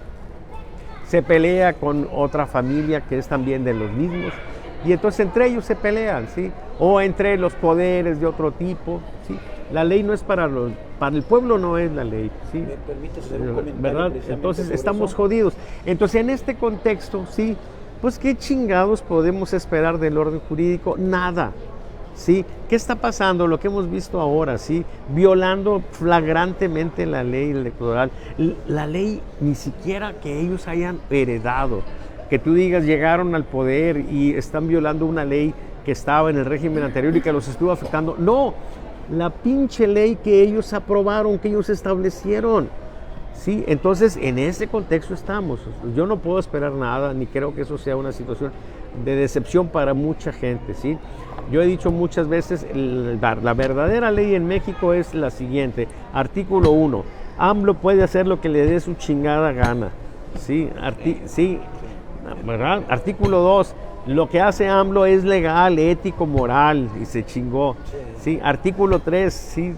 se pelea con otra familia que es también de los mismos, y entonces entre ellos se pelean, ¿sí? O entre los poderes de otro tipo, ¿sí? La ley no es para el pueblo, no es la ley, ¿sí? ¿Me permites hacer un comentario? ¿Verdad? Entonces estamos jodidos. Entonces en este contexto, sí, pues ¿qué chingados podemos esperar del orden jurídico? Nada, ¿sí? ¿Qué está pasando? Lo que hemos visto ahora, ¿sí? Violando flagrantemente la ley electoral, la ley ni siquiera que ellos hayan heredado, que tú digas llegaron al poder y están violando una ley que estaba en el régimen anterior y que los estuvo afectando. No, la pinche ley que ellos aprobaron, que ellos establecieron. Sí, entonces en ese contexto estamos. Yo no puedo esperar nada, ni creo que eso sea una situación de decepción para mucha gente, ¿sí? Yo he dicho muchas veces, la verdadera ley en México es la siguiente. Artículo 1. AMLO puede hacer lo que le dé su chingada gana. ¿Sí? Sí, ¿verdad? Artículo 2. Lo que hace AMLO es legal, ético, moral, y se chingó. ¿Sí? Artículo 3. Sí.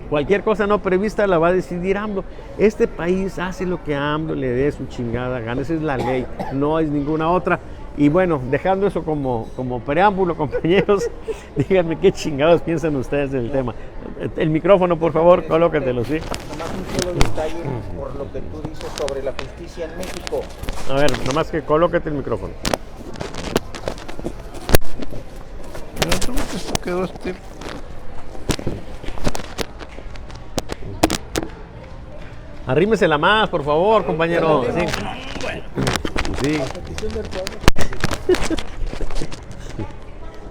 Cualquier cosa no prevista la va a decidir AMLO. Este país hace lo que AMLO le dé su chingada gana. Esa es la ley, no es ninguna otra. Y bueno, dejando eso como preámbulo, compañeros, díganme qué chingados piensan ustedes del tema. El micrófono, por favor, colócatelo, ¿sí? Nomás un solo detalle por lo que tú dices sobre la justicia en México. A ver, nomás que colócate el micrófono. Esto quedó Arrímesela más, por favor, compañero. Sí. Sí.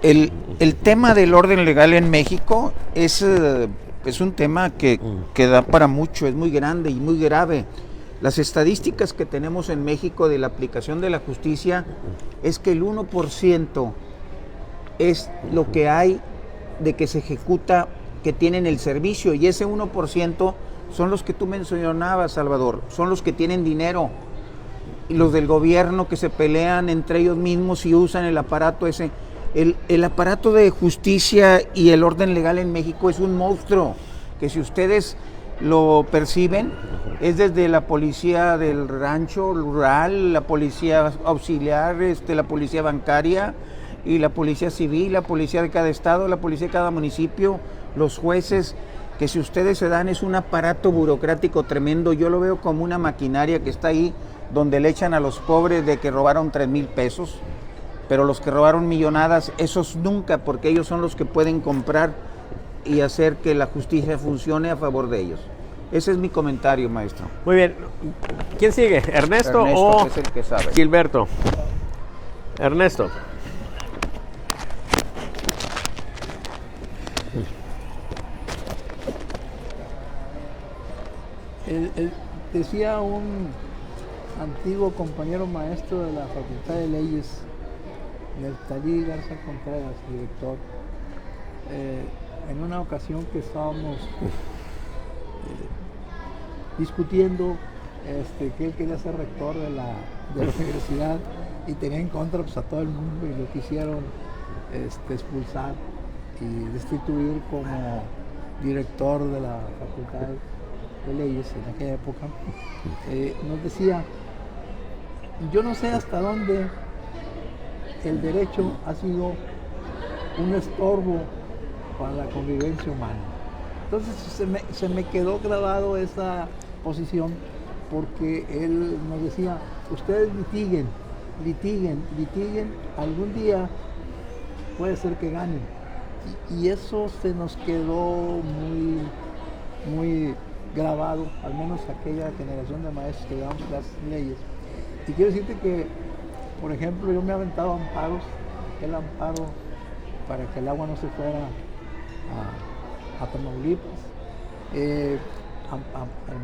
El tema del orden legal en México es un tema que da para mucho, es muy grande y muy grave. Las estadísticas que tenemos en México de la aplicación de la justicia es que el 1% es lo que hay de que se ejecuta, que tienen el servicio, y ese 1% son los que tú mencionabas, Salvador, son los que tienen dinero, y los del gobierno que se pelean entre ellos mismos y usan el aparato ese. El aparato de justicia y el orden legal en México es un monstruo, que si ustedes lo perciben, es desde la policía del rancho rural, la policía auxiliar, la policía bancaria, y la policía civil, la policía de cada estado, la policía de cada municipio, los jueces, que si ustedes se dan es un aparato burocrático tremendo. Yo lo veo como una maquinaria que está ahí, donde le echan a los pobres de que robaron 3,000 pesos, pero los que robaron millonadas, esos nunca, porque ellos son los que pueden comprar y hacer que la justicia funcione a favor de ellos. Ese es mi comentario, maestro. Muy bien. ¿Quién sigue? ¿Ernesto o que es el que sabe. Gilberto? Ernesto. Decía un antiguo compañero maestro de la Facultad de Leyes, Neftalí Garza Contreras, director, en una ocasión que estábamos discutiendo que él quería ser rector de la universidad y tenía en contra pues, a todo el mundo, y lo quisieron expulsar y destituir como director de la Facultad de Leyes en aquella época. Nos decía, yo no sé hasta dónde el derecho ha sido un estorbo para la convivencia humana. Entonces se me quedó grabado esa posición, porque él nos decía, ustedes litiguen, algún día puede ser que ganen. Y eso se nos quedó muy grabado, al menos aquella generación de maestros que damos las leyes. Y quiero decirte que, por ejemplo, yo me he aventado amparos, el amparo para que el agua no se fuera a Tamaulipas,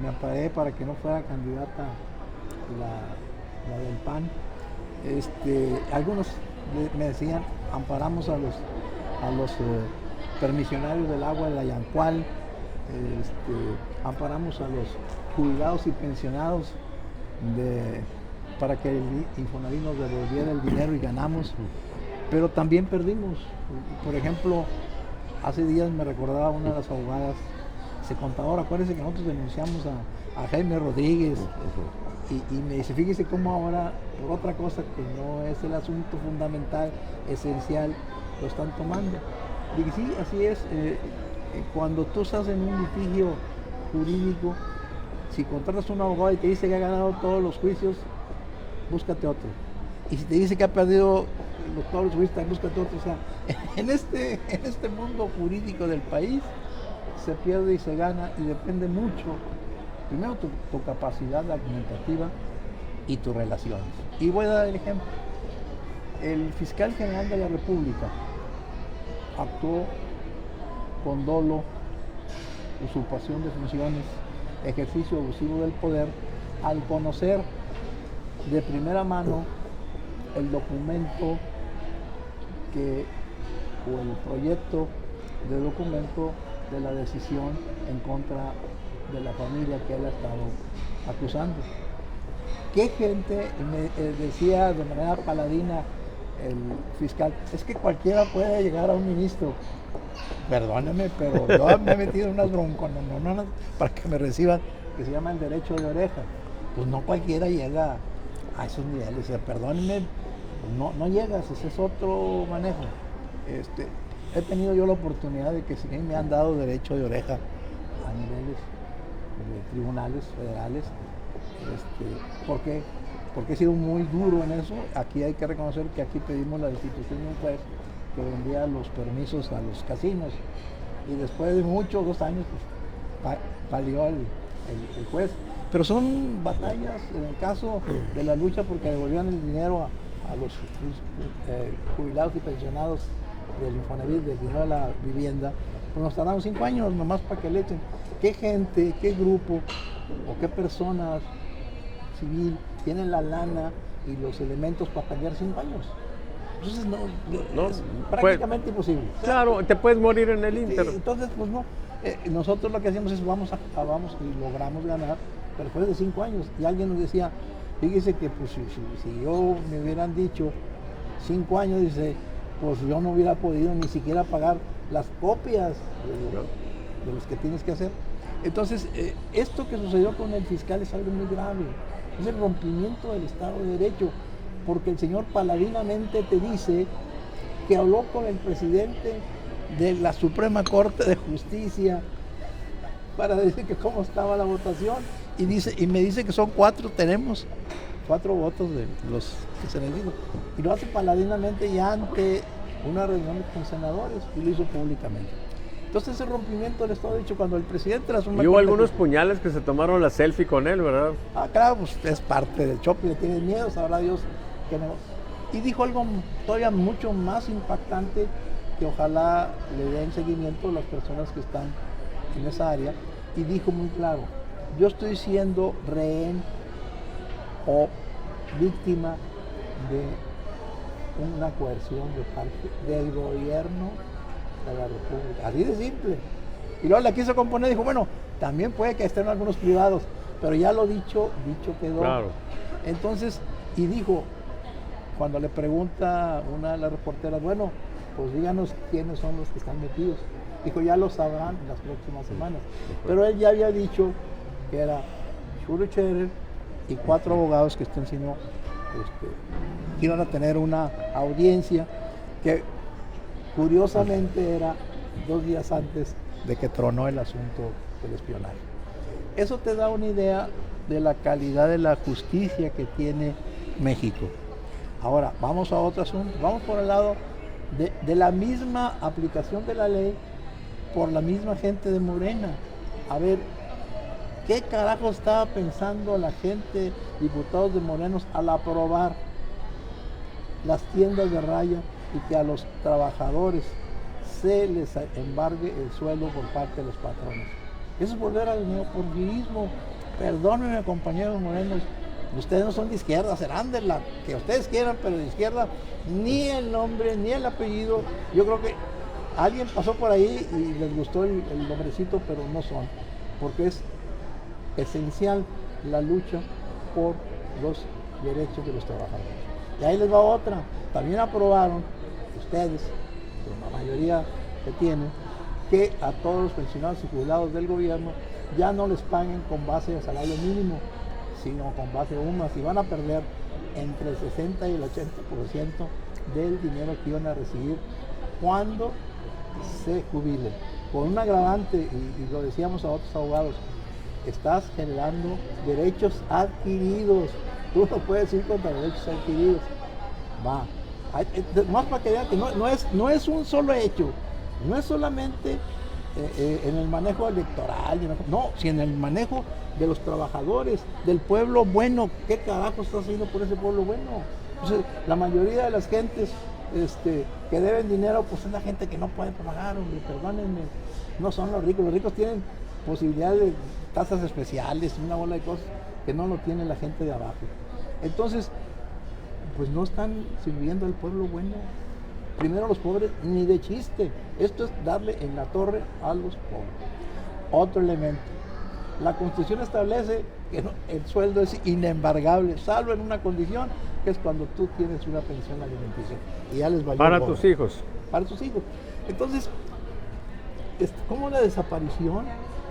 me amparé para que no fuera candidata la del PAN. Algunos me decían, amparamos a los permisionarios del agua de la Yancual, amparamos a los jubilados y pensionados para que el Infonavit nos devolviera el dinero, y ganamos, pero también perdimos. Por ejemplo, hace días me recordaba una de las abogadas, ese contador, acuérdense que nosotros denunciamos a Jaime Rodríguez, y me dice, fíjese cómo ahora, por otra cosa que no es el asunto fundamental, esencial, lo están tomando. Dije, sí, así es. Cuando tú estás en un litigio jurídico, si contratas a un abogado y te dice que ha ganado todos los juicios, búscate otro. Y si te dice que ha perdido todos los juicios, búscate otro. O sea, en este mundo jurídico del país, se pierde y se gana, y depende mucho, primero tu capacidad argumentativa y tus relaciones. Y voy a dar el ejemplo. El fiscal general de la República actuó con dolo, usurpación de funciones, ejercicio abusivo del poder, al conocer de primera mano el documento o el proyecto de documento de la decisión en contra de la familia que él ha estado acusando. ¿Qué gente? Me decía de manera paladina el fiscal, es que cualquiera puede llegar a un ministro. Perdóneme, pero yo me he metido en unas bronconononas para que me reciban, que se llama el derecho de oreja. Pues no cualquiera llega a esos niveles. Perdónenme, no llegas, ese es otro manejo. He tenido yo la oportunidad de que sí me han dado derecho de oreja a niveles de tribunales federales. ¿Por qué? Porque he sido muy duro en eso. Aquí hay que reconocer que aquí pedimos la destitución de un juez que vendía los permisos a los casinos, y después de muchos, 2 años, pues, valió el juez. Pero son batallas, en el caso de la lucha porque devolvían el dinero a los jubilados y pensionados del Infonavit, del dinero de la vivienda, pues nos tardamos 5 años nomás para que le echen. ¿Qué gente, qué grupo o qué personas civil tienen la lana y los elementos para pelear 5 años? Entonces es prácticamente imposible. Claro, te puedes morir en el Inter. Entonces, pues no. Nosotros lo que hacemos es vamos y logramos ganar, pero después de 5 años. Y alguien nos decía, fíjese que pues si yo me hubieran dicho 5 años, dice, pues yo no hubiera podido ni siquiera pagar las copias de los que tienes que hacer. Entonces, esto que sucedió con el fiscal es algo muy grave. Es el rompimiento del Estado de Derecho, porque el señor paladinamente te dice que habló con el presidente de la Suprema Corte de Justicia para decir que cómo estaba la votación, y me dice que son 4, tenemos 4 votos de los que se les dijo, y lo hace paladinamente ya ante una reunión con senadores, y lo hizo públicamente. Entonces ese rompimiento del Estado de Derecho, cuando el presidente de la Suprema Corte... Y hubo algunos puñales que se tomaron la selfie con él, ¿verdad? Claro, pues es parte del shopping, le tienen miedo, sabrá Dios que no. Y dijo algo todavía mucho más impactante, que ojalá le den seguimiento a las personas que están en esa área, y dijo muy claro, yo estoy siendo rehén o víctima de una coerción de parte del gobierno de la República, así de simple. Y luego la quiso componer y dijo, bueno, también puede que estén algunos privados, pero ya lo dicho quedó. Claro. Entonces, y dijo, cuando le pregunta una de las reporteras, bueno, pues díganos quiénes son los que están metidos. Dijo, ya lo sabrán en las próximas semanas. Pero él ya había dicho que era Shuro Scherer y 4 abogados que están sino que iban a tener una audiencia que curiosamente era 2 días antes de que tronó el asunto del espionaje. Eso te da una idea de la calidad de la justicia que tiene México. Ahora, vamos a otro asunto. Vamos por el lado de la misma aplicación de la ley por la misma gente de Morena. A ver, ¿qué carajo estaba pensando la gente, diputados de Morenos, al aprobar las tiendas de raya y que a los trabajadores se les embargue el sueldo por parte de los patrones? Eso es volver al neoporfirismo. Perdónenme, compañeros morenos, ustedes no son de izquierda, serán de la que ustedes quieran, pero de izquierda ni el nombre ni el apellido. Yo creo que alguien pasó por ahí y les gustó el nombrecito, pero no son, porque es esencial la lucha por los derechos de los trabajadores. Y ahí les va otra. También aprobaron ustedes, con la mayoría que tienen, que a todos los pensionados y jubilados del gobierno ya no les paguen con base de salario mínimo, sino con base de UMAS, y van a perder entre el 60 y el 80% del dinero que iban a recibir cuando se jubilen. Con un agravante, y lo decíamos a otros abogados, estás generando derechos adquiridos. Tú no puedes ir contra derechos adquiridos. Más para que vean que no es un solo hecho, no es solamente en el manejo electoral, no, si en el manejo de los trabajadores, del pueblo bueno. ¿Qué carajo está haciendo por ese pueblo bueno? Entonces, la mayoría de las gentes que deben dinero, pues es la gente que no puede pagar, hombre, perdónenme, no son los ricos tienen posibilidades de tasas especiales, una bola de cosas que no lo tiene la gente de abajo. Entonces, pues no están sirviendo al pueblo bueno. Primero los pobres, ni de chiste. Esto es darle en la torre a los pobres. Otro elemento. La Constitución establece que el sueldo es inembargable, salvo en una condición, que es cuando tú tienes una pensión alimenticia. Y ya les valió Para gorro. tus hijos. Para tus hijos. Entonces, como la desaparición,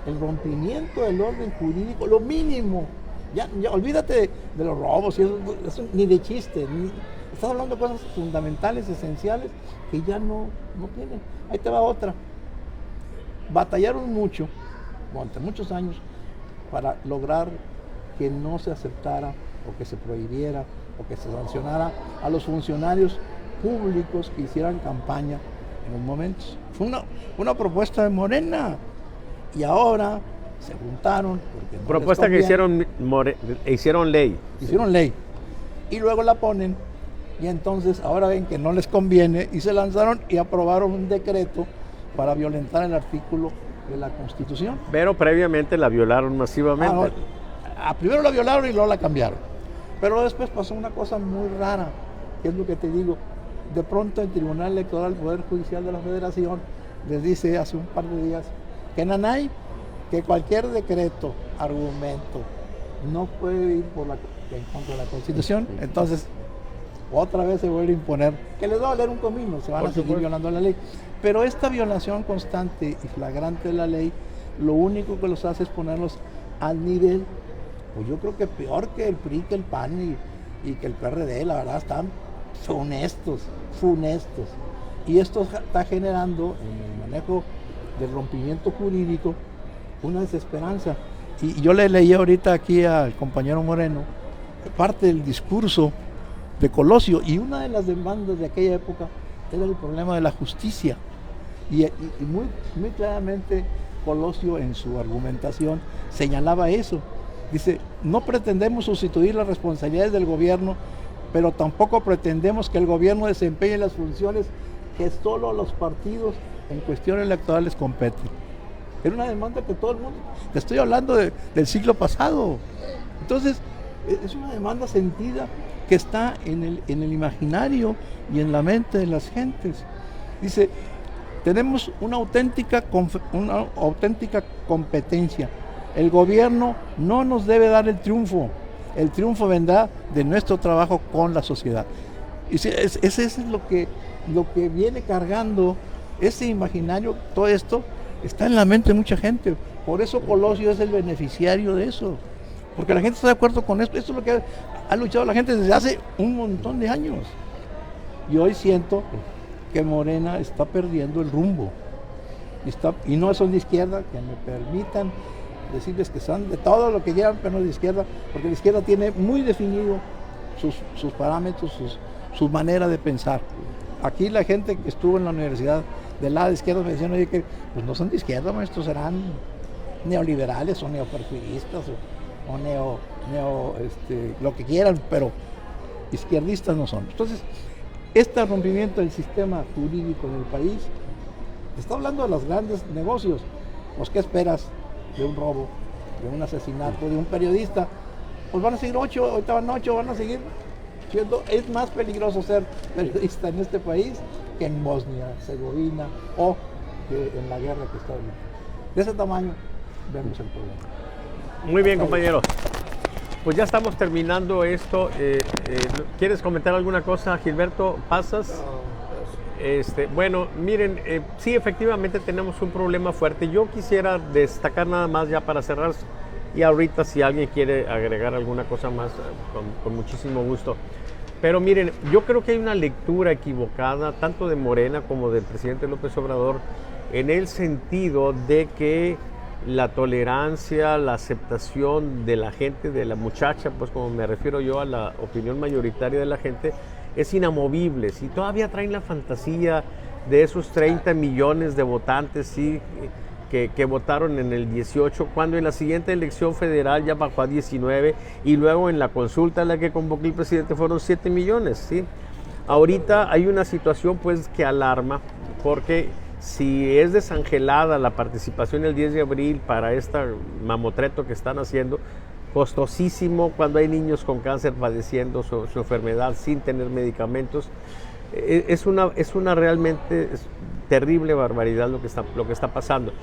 el rompimiento del orden jurídico, lo mínimo. Ya olvídate de los robos, y eso ni de chiste. Estás hablando de cosas fundamentales, esenciales, que ya no tienen. Ahí te va otra. Batallaron mucho, durante muchos años, para lograr que no se aceptara o que se prohibiera o que se sancionara a los funcionarios públicos que hicieran campaña en los momentos. Fue una propuesta de Morena, y ahora se juntaron. Porque no Propuesta que hicieron ley. Hicieron ley. Y luego la ponen, y entonces ahora ven que no les conviene, y se lanzaron y aprobaron un decreto para violentar el artículo de la Constitución. Pero previamente la violaron masivamente. Primero la violaron y luego la cambiaron. Pero después pasó una cosa muy rara, que es lo que te digo. De pronto el Tribunal Electoral, el Poder Judicial de la Federación, les dice hace un par de días que nanay, que cualquier decreto, argumento, no puede ir en contra de la Constitución. Entonces, otra vez se vuelve a imponer, que les va a valer un comino, se van a seguir violando la ley. Pero esta violación constante y flagrante de la ley, lo único que los hace es ponerlos al nivel, pues yo creo que peor que el PRI, que el PAN y que el PRD, la verdad, están funestos. Y esto está generando, en el manejo del rompimiento jurídico, una desesperanza. Y yo le leí ahorita aquí al compañero Moreno parte del discurso de Colosio, y una de las demandas de aquella época era el problema de la justicia. Y muy claramente Colosio en su argumentación señalaba eso. Dice, no pretendemos sustituir las responsabilidades del gobierno, pero tampoco pretendemos que el gobierno desempeñe las funciones que solo a los partidos en cuestiones electorales competen. Era una demanda que todo el mundo, te estoy hablando del siglo pasado. Entonces, es una demanda sentida que está en el imaginario y en la mente de las gentes. Dice, tenemos una auténtica competencia. El gobierno no nos debe dar el triunfo vendrá de nuestro trabajo con la sociedad. Y ese es lo que viene cargando ese imaginario. Todo esto está en la mente de mucha gente. Por eso Colosio es el beneficiario de eso, porque la gente está de acuerdo con esto. Esto es lo que ha luchado la gente desde hace un montón de años. Y hoy siento que Morena está perdiendo el rumbo. Y no son de izquierda, que me permitan decirles que son de todo lo que quieran, pero no de izquierda, porque la izquierda tiene muy definido sus parámetros, su manera de pensar. Aquí la gente que estuvo en la universidad del lado de izquierda me decían, oye, que pues no son de izquierda, maestros, serán neoliberales o neoporfiristas o lo que quieran, pero izquierdistas no son. Entonces, este rompimiento del sistema jurídico del país, está hablando de los grandes negocios. Pues, ¿qué esperas de un robo, de un asesinato, de un periodista? Pues van a seguir 8, ahorita van 8, van a seguir siendo. Es más peligroso ser periodista en este país que en Bosnia, Herzegovina o que en la guerra que está viviendo. De ese tamaño vemos el problema. Muy bien, compañeros. Pues ya estamos terminando esto. ¿Quieres comentar alguna cosa, Gilberto Pasas? Bueno, miren, sí, efectivamente tenemos un problema fuerte. Yo quisiera destacar nada más ya para cerrar, y ahorita si alguien quiere agregar alguna cosa más, con muchísimo gusto. Pero miren, yo creo que hay una lectura equivocada, tanto de Morena como del presidente López Obrador, en el sentido de que la tolerancia, la aceptación de la gente, de la muchacha, pues como me refiero yo a la opinión mayoritaria de la gente, es inamovible. Si todavía traen la fantasía de esos 30 millones de votantes, sí, que votaron en el 18, cuando en la siguiente elección federal ya bajó a 19 y luego en la consulta a la que convocó el presidente fueron 7 millones, ¿sí? Ahorita hay una situación pues que alarma, porque si es desangelada la participación el 10 de abril para este mamotreto que están haciendo, costosísimo cuando hay niños con cáncer padeciendo su enfermedad sin tener medicamentos, es una realmente terrible barbaridad lo que está pasando.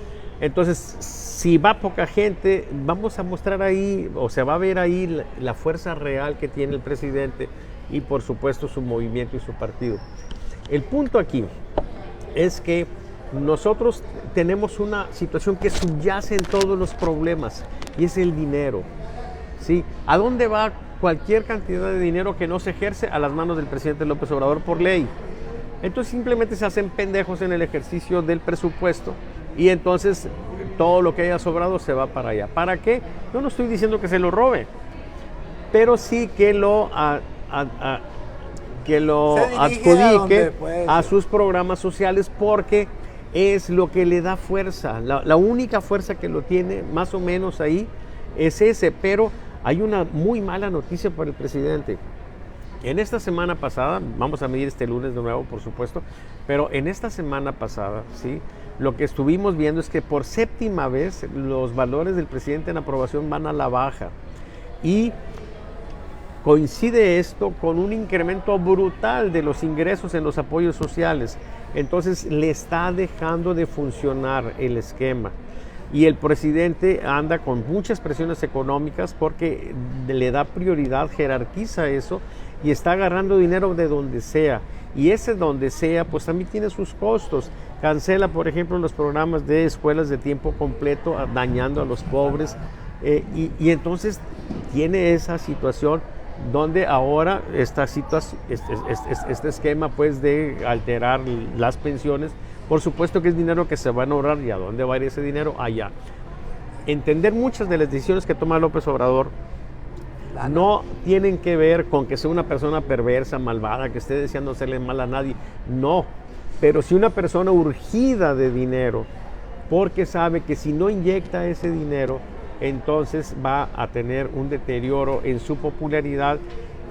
Entonces, si va poca gente, vamos a mostrar ahí, o se va a ver ahí la fuerza real que tiene el presidente y por supuesto su movimiento y su partido. El punto aquí es que nosotros tenemos una situación que subyace en todos los problemas y es el dinero, ¿sí? ¿A dónde va cualquier cantidad de dinero que no se ejerce? A las manos del presidente López Obrador por ley. Entonces simplemente se hacen pendejos en el ejercicio del presupuesto y entonces todo lo que haya sobrado se va para allá. ¿Para qué? Yo no estoy diciendo que se lo robe, pero sí que lo adjudique a sus programas sociales, porque es lo que le da fuerza. La única fuerza que lo tiene más o menos ahí es ese, pero hay una muy mala noticia para el presidente. En esta semana pasada, vamos a medir este lunes de nuevo, por supuesto, pero en esta semana pasada, ¿sí? Lo que estuvimos viendo es que por séptima vez los valores del presidente en aprobación van a la baja. Y coincide esto con un incremento brutal de los ingresos en los apoyos sociales. Entonces le está dejando de funcionar el esquema. Y el presidente anda con muchas presiones económicas porque le da prioridad, jerarquiza eso y está agarrando dinero de donde sea. Y ese donde sea, pues también tiene sus costos. Cancela, por ejemplo, los programas de escuelas de tiempo completo, dañando a los pobres. Y entonces tiene esa situación donde ahora este esquema pues de alterar las pensiones, por supuesto que es dinero que se va a ahorrar. ¿Y a dónde va a ir ese dinero? Allá. Entender muchas de las decisiones que toma López Obrador no tienen que ver con que sea una persona perversa, malvada, que esté deseando hacerle mal a nadie. No, pero si una persona urgida de dinero, porque sabe que si no inyecta ese dinero, entonces va a tener un deterioro en su popularidad.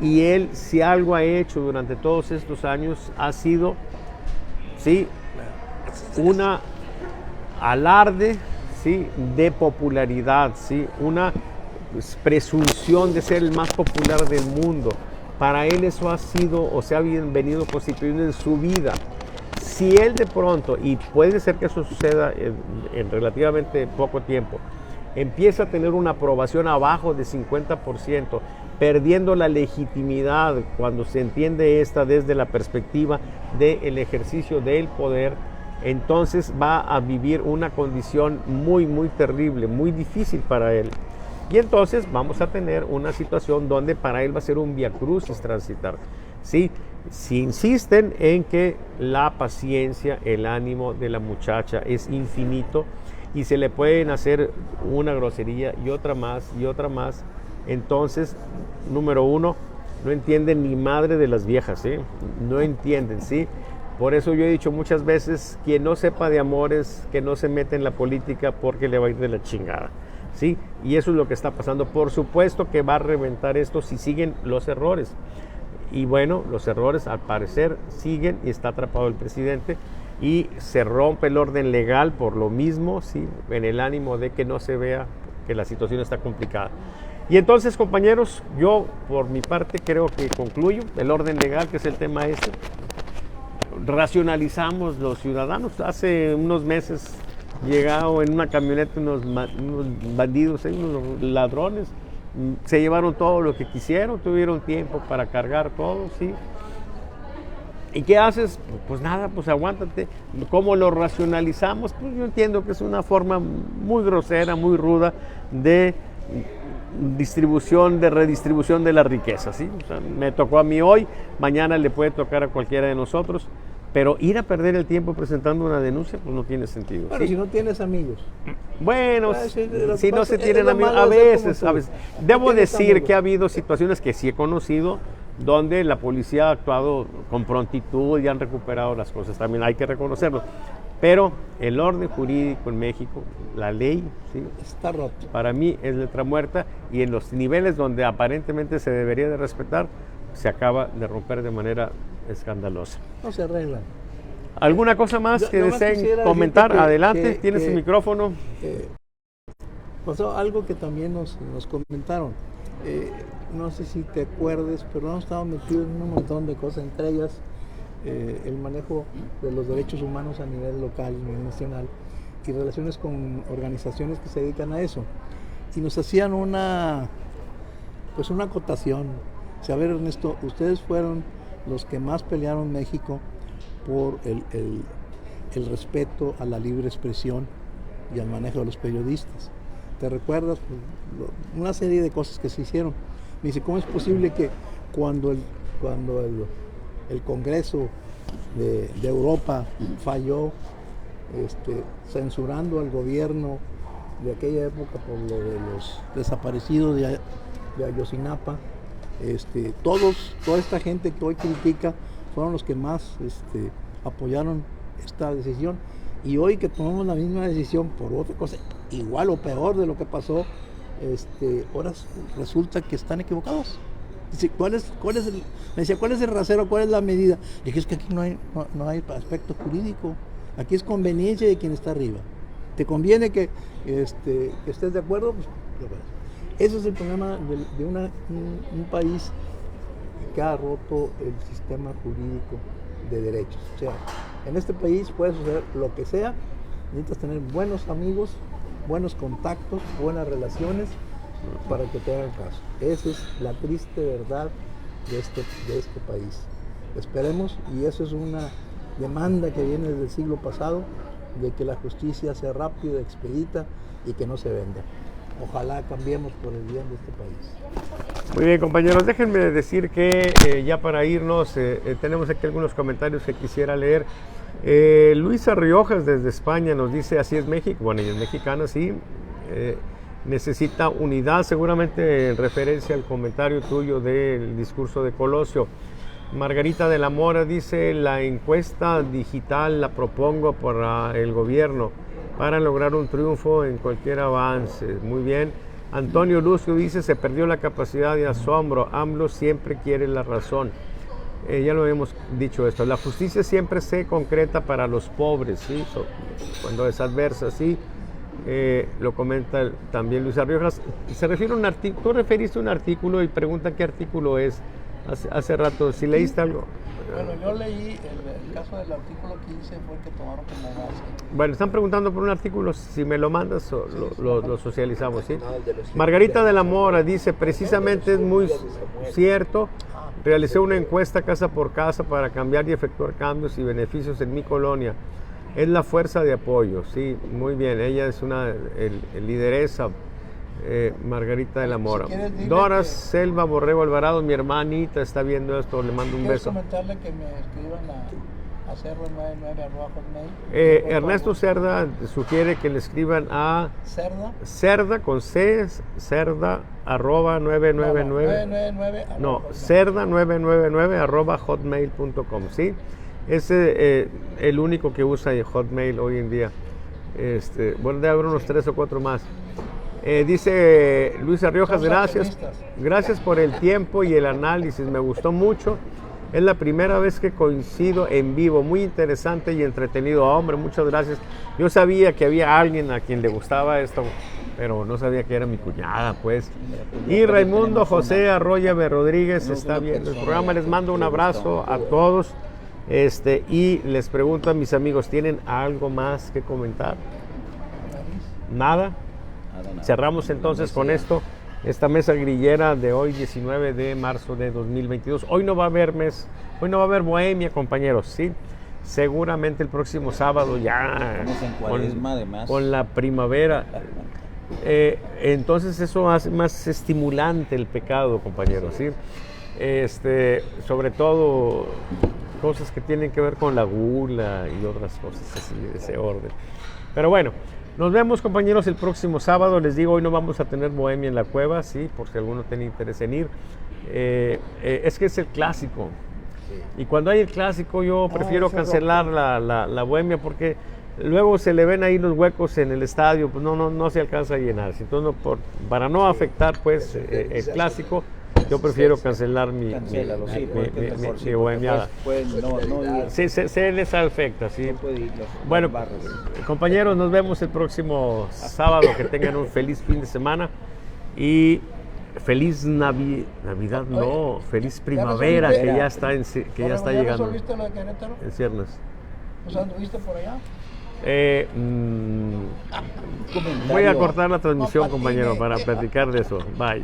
Y él, si algo ha hecho durante todos estos años, ha sido, ¿sí?, una alarde, ¿sí?, de popularidad, ¿sí?, una presunción de ser el más popular del mundo. Para él eso ha sido o se ha venido constituyendo en su vida. Si él de pronto, y puede ser que eso suceda en relativamente poco tiempo, empieza a tener una aprobación abajo de 50%, perdiendo la legitimidad cuando se entiende esta desde la perspectiva del ejercicio del poder, entonces va a vivir una condición muy, muy terrible, muy difícil para él. Y entonces vamos a tener una situación donde para él va a ser un viacrucis transitar. ¿Sí? Si insisten en que la paciencia, el ánimo de la muchacha es infinito y se le pueden hacer una grosería y otra más, entonces, número uno, no entienden ni madre de las viejas, ¿sí? No entienden, ¿sí? Por eso yo he dicho muchas veces, quien no sepa de amores, que no se mete en la política porque le va a ir de la chingada, ¿sí? Y eso es lo que está pasando. Por supuesto que va a reventar esto si siguen los errores. Y bueno, los errores al parecer siguen y está atrapado el presidente y se rompe el orden legal por lo mismo, ¿sí?, en el ánimo de que no se vea que la situación está complicada. Y entonces, compañeros, yo por mi parte creo que concluyo el orden legal, que es el tema este. Racionalizamos los ciudadanos. Hace unos meses llegaron en una camioneta unos bandidos, unos ladrones, se llevaron todo lo que quisieron, tuvieron tiempo para cargar todo, ¿sí? ¿Y qué haces? Pues nada, pues aguántate. ¿Cómo lo racionalizamos? Pues yo entiendo que es una forma muy grosera, muy ruda de redistribución de la riqueza, ¿sí? O sea, me tocó a mí hoy, mañana le puede tocar a cualquiera de nosotros, pero ir a perder el tiempo presentando una denuncia, pues no tiene sentido. Bueno, ¿sí? Si no tienes amigos. Bueno, si no se tienen lo amigos, malo a de ser veces. como tú. Debo No tienes decir amigos. que ha habido situaciones que sí he conocido, donde la policía ha actuado con prontitud y han recuperado las cosas, también hay que reconocerlo. Pero el orden jurídico en México, la ley, ¿sí?, Está roto. para mí es letra muerta, y en los niveles donde aparentemente se debería de respetar, se acaba de romper de manera escandalosa. No se arreglan. ¿Alguna cosa más Yo que nomás deseen quisiera comentar? decirte que- Adelante, que- tienes que- el micrófono. Pasó algo que también nos comentaron. No sé si te acuerdes, pero hemos estado metidos en un montón de cosas, entre ellas el manejo de los derechos humanos a nivel local, a nivel nacional, y relaciones con organizaciones que se dedican a eso. Y nos hacían una acotación. O sea, a ver, Ernesto, ustedes fueron los que más pelearon en México por el respeto a la libre expresión y al manejo de los periodistas. ¿Te recuerdas? Pues, una serie de cosas que se hicieron. Me dice, ¿cómo es posible que cuando el Congreso de Europa falló censurando al gobierno de aquella época por lo de los desaparecidos de Ayotzinapa, toda esta gente que hoy critica fueron los que más apoyaron esta decisión, y hoy que tomamos la misma decisión por otra cosa igual o peor de lo que pasó, ahora resulta que están equivocados. Dice, me decía, ¿cuál es el rasero? ¿Cuál es la medida? Le dije, es que aquí no hay aspecto jurídico, aquí es conveniencia de quien está arriba. ¿Te conviene que estés de acuerdo? Pues lo ves. Ese es el problema de un país que ha roto el sistema jurídico de derechos. O sea, en este país puede suceder lo que sea, necesitas tener buenos amigos, buenos contactos, buenas relaciones para que te hagan caso. Esa es la triste verdad de este país. Esperemos, y eso es una demanda que viene desde el siglo pasado, de que la justicia sea rápida, expedita y que no se venda. Ojalá cambiemos por el bien de este país. Muy bien, compañeros, déjenme decir que ya para irnos, tenemos aquí algunos comentarios que quisiera leer. Luisa Riojas desde España nos dice, así es México, bueno, ella es mexicana, sí, necesita unidad, seguramente en referencia al comentario tuyo del discurso de Colosio. Margarita de la Mora dice, la encuesta digital la propongo para el gobierno para lograr un triunfo en cualquier avance. Muy bien. Antonio Lucio dice, se perdió la capacidad de asombro, AMLO siempre quiere la razón. Ya lo hemos dicho esto, la justicia siempre se concreta para los pobres, ¿sí? Cuando es adversa, sí. Lo comenta también Luisa Riojas. Se refiere a un artículo, tú referiste a un artículo y pregunta qué artículo es. Hace rato, si leíste algo. Bueno, yo leí el caso del artículo 15, fue el que tomaron como base. Bueno, están preguntando por un artículo, si me lo mandas, lo socializamos, ¿sí? Margarita de la Mora dice, precisamente es muy cierto, realicé una encuesta casa por casa para cambiar y efectuar cambios y beneficios en mi colonia. Es la fuerza de apoyo, sí, muy bien, ella es una lideresa. Margarita de la Mora. Si Dora Selva Borrego Alvarado, mi hermanita está viendo esto, le mando un beso. Comentarle que me escriban a cerda99@hotmail. Ernesto Cerda sugiere que le escriban a Cerda con C, Cerda @999. No, Cerda999 @hotmail.com, ¿sí? Ese el único que usa Hotmail hoy en día. Bueno, debe haber unos 3 o 4 más. Dice Luisa Riojas, gracias por el tiempo y el análisis, me gustó mucho. Es la primera vez que coincido en vivo, muy interesante y entretenido. Hombre, muchas gracias. Yo sabía que había alguien a quien le gustaba esto, pero no sabía que era mi cuñada, pues. Y Raimundo José Arroyave Rodríguez está viendo el programa. Les mando un abrazo a todos. Y les pregunto a mis amigos, ¿tienen algo más que comentar? ¿Nada? Cerramos entonces con esto, esta mesa grillera de hoy, 19 de marzo de 2022. Hoy no va a haber bohemia, compañeros, ¿sí? Seguramente el próximo sábado ya con la primavera. Entonces eso hace más estimulante el pecado, compañeros, ¿sí? Sobre todo cosas que tienen que ver con la gula y otras cosas así de ese orden. Pero bueno, nos vemos, compañeros, el próximo sábado. Les digo, hoy no vamos a tener bohemia en la cueva, sí, por si alguno tiene interés en ir. Es que es el clásico. Y cuando hay el clásico, yo prefiero cancelar la bohemia porque luego se le ven ahí los huecos en el estadio, pues no se alcanza a llenar. Entonces, para no afectar pues el clásico, yo prefiero cancelar mi Cancélalo, sí, porque es mejor, sí, mi porque bohemiada. pueden no ir. Sí, se les afecta, sí. No puede ir Bueno, los barrios. compañeros, nos vemos el próximo sábado. Que tengan un feliz fin de semana y feliz Navidad, no, feliz primavera que ya está ¿Ya llegando resolviste lo de Querétaro? en ciernes. O sea, ¿anduviste por allá? Voy a cortar la transmisión, No, compañero, patine. para platicar de eso. Bye.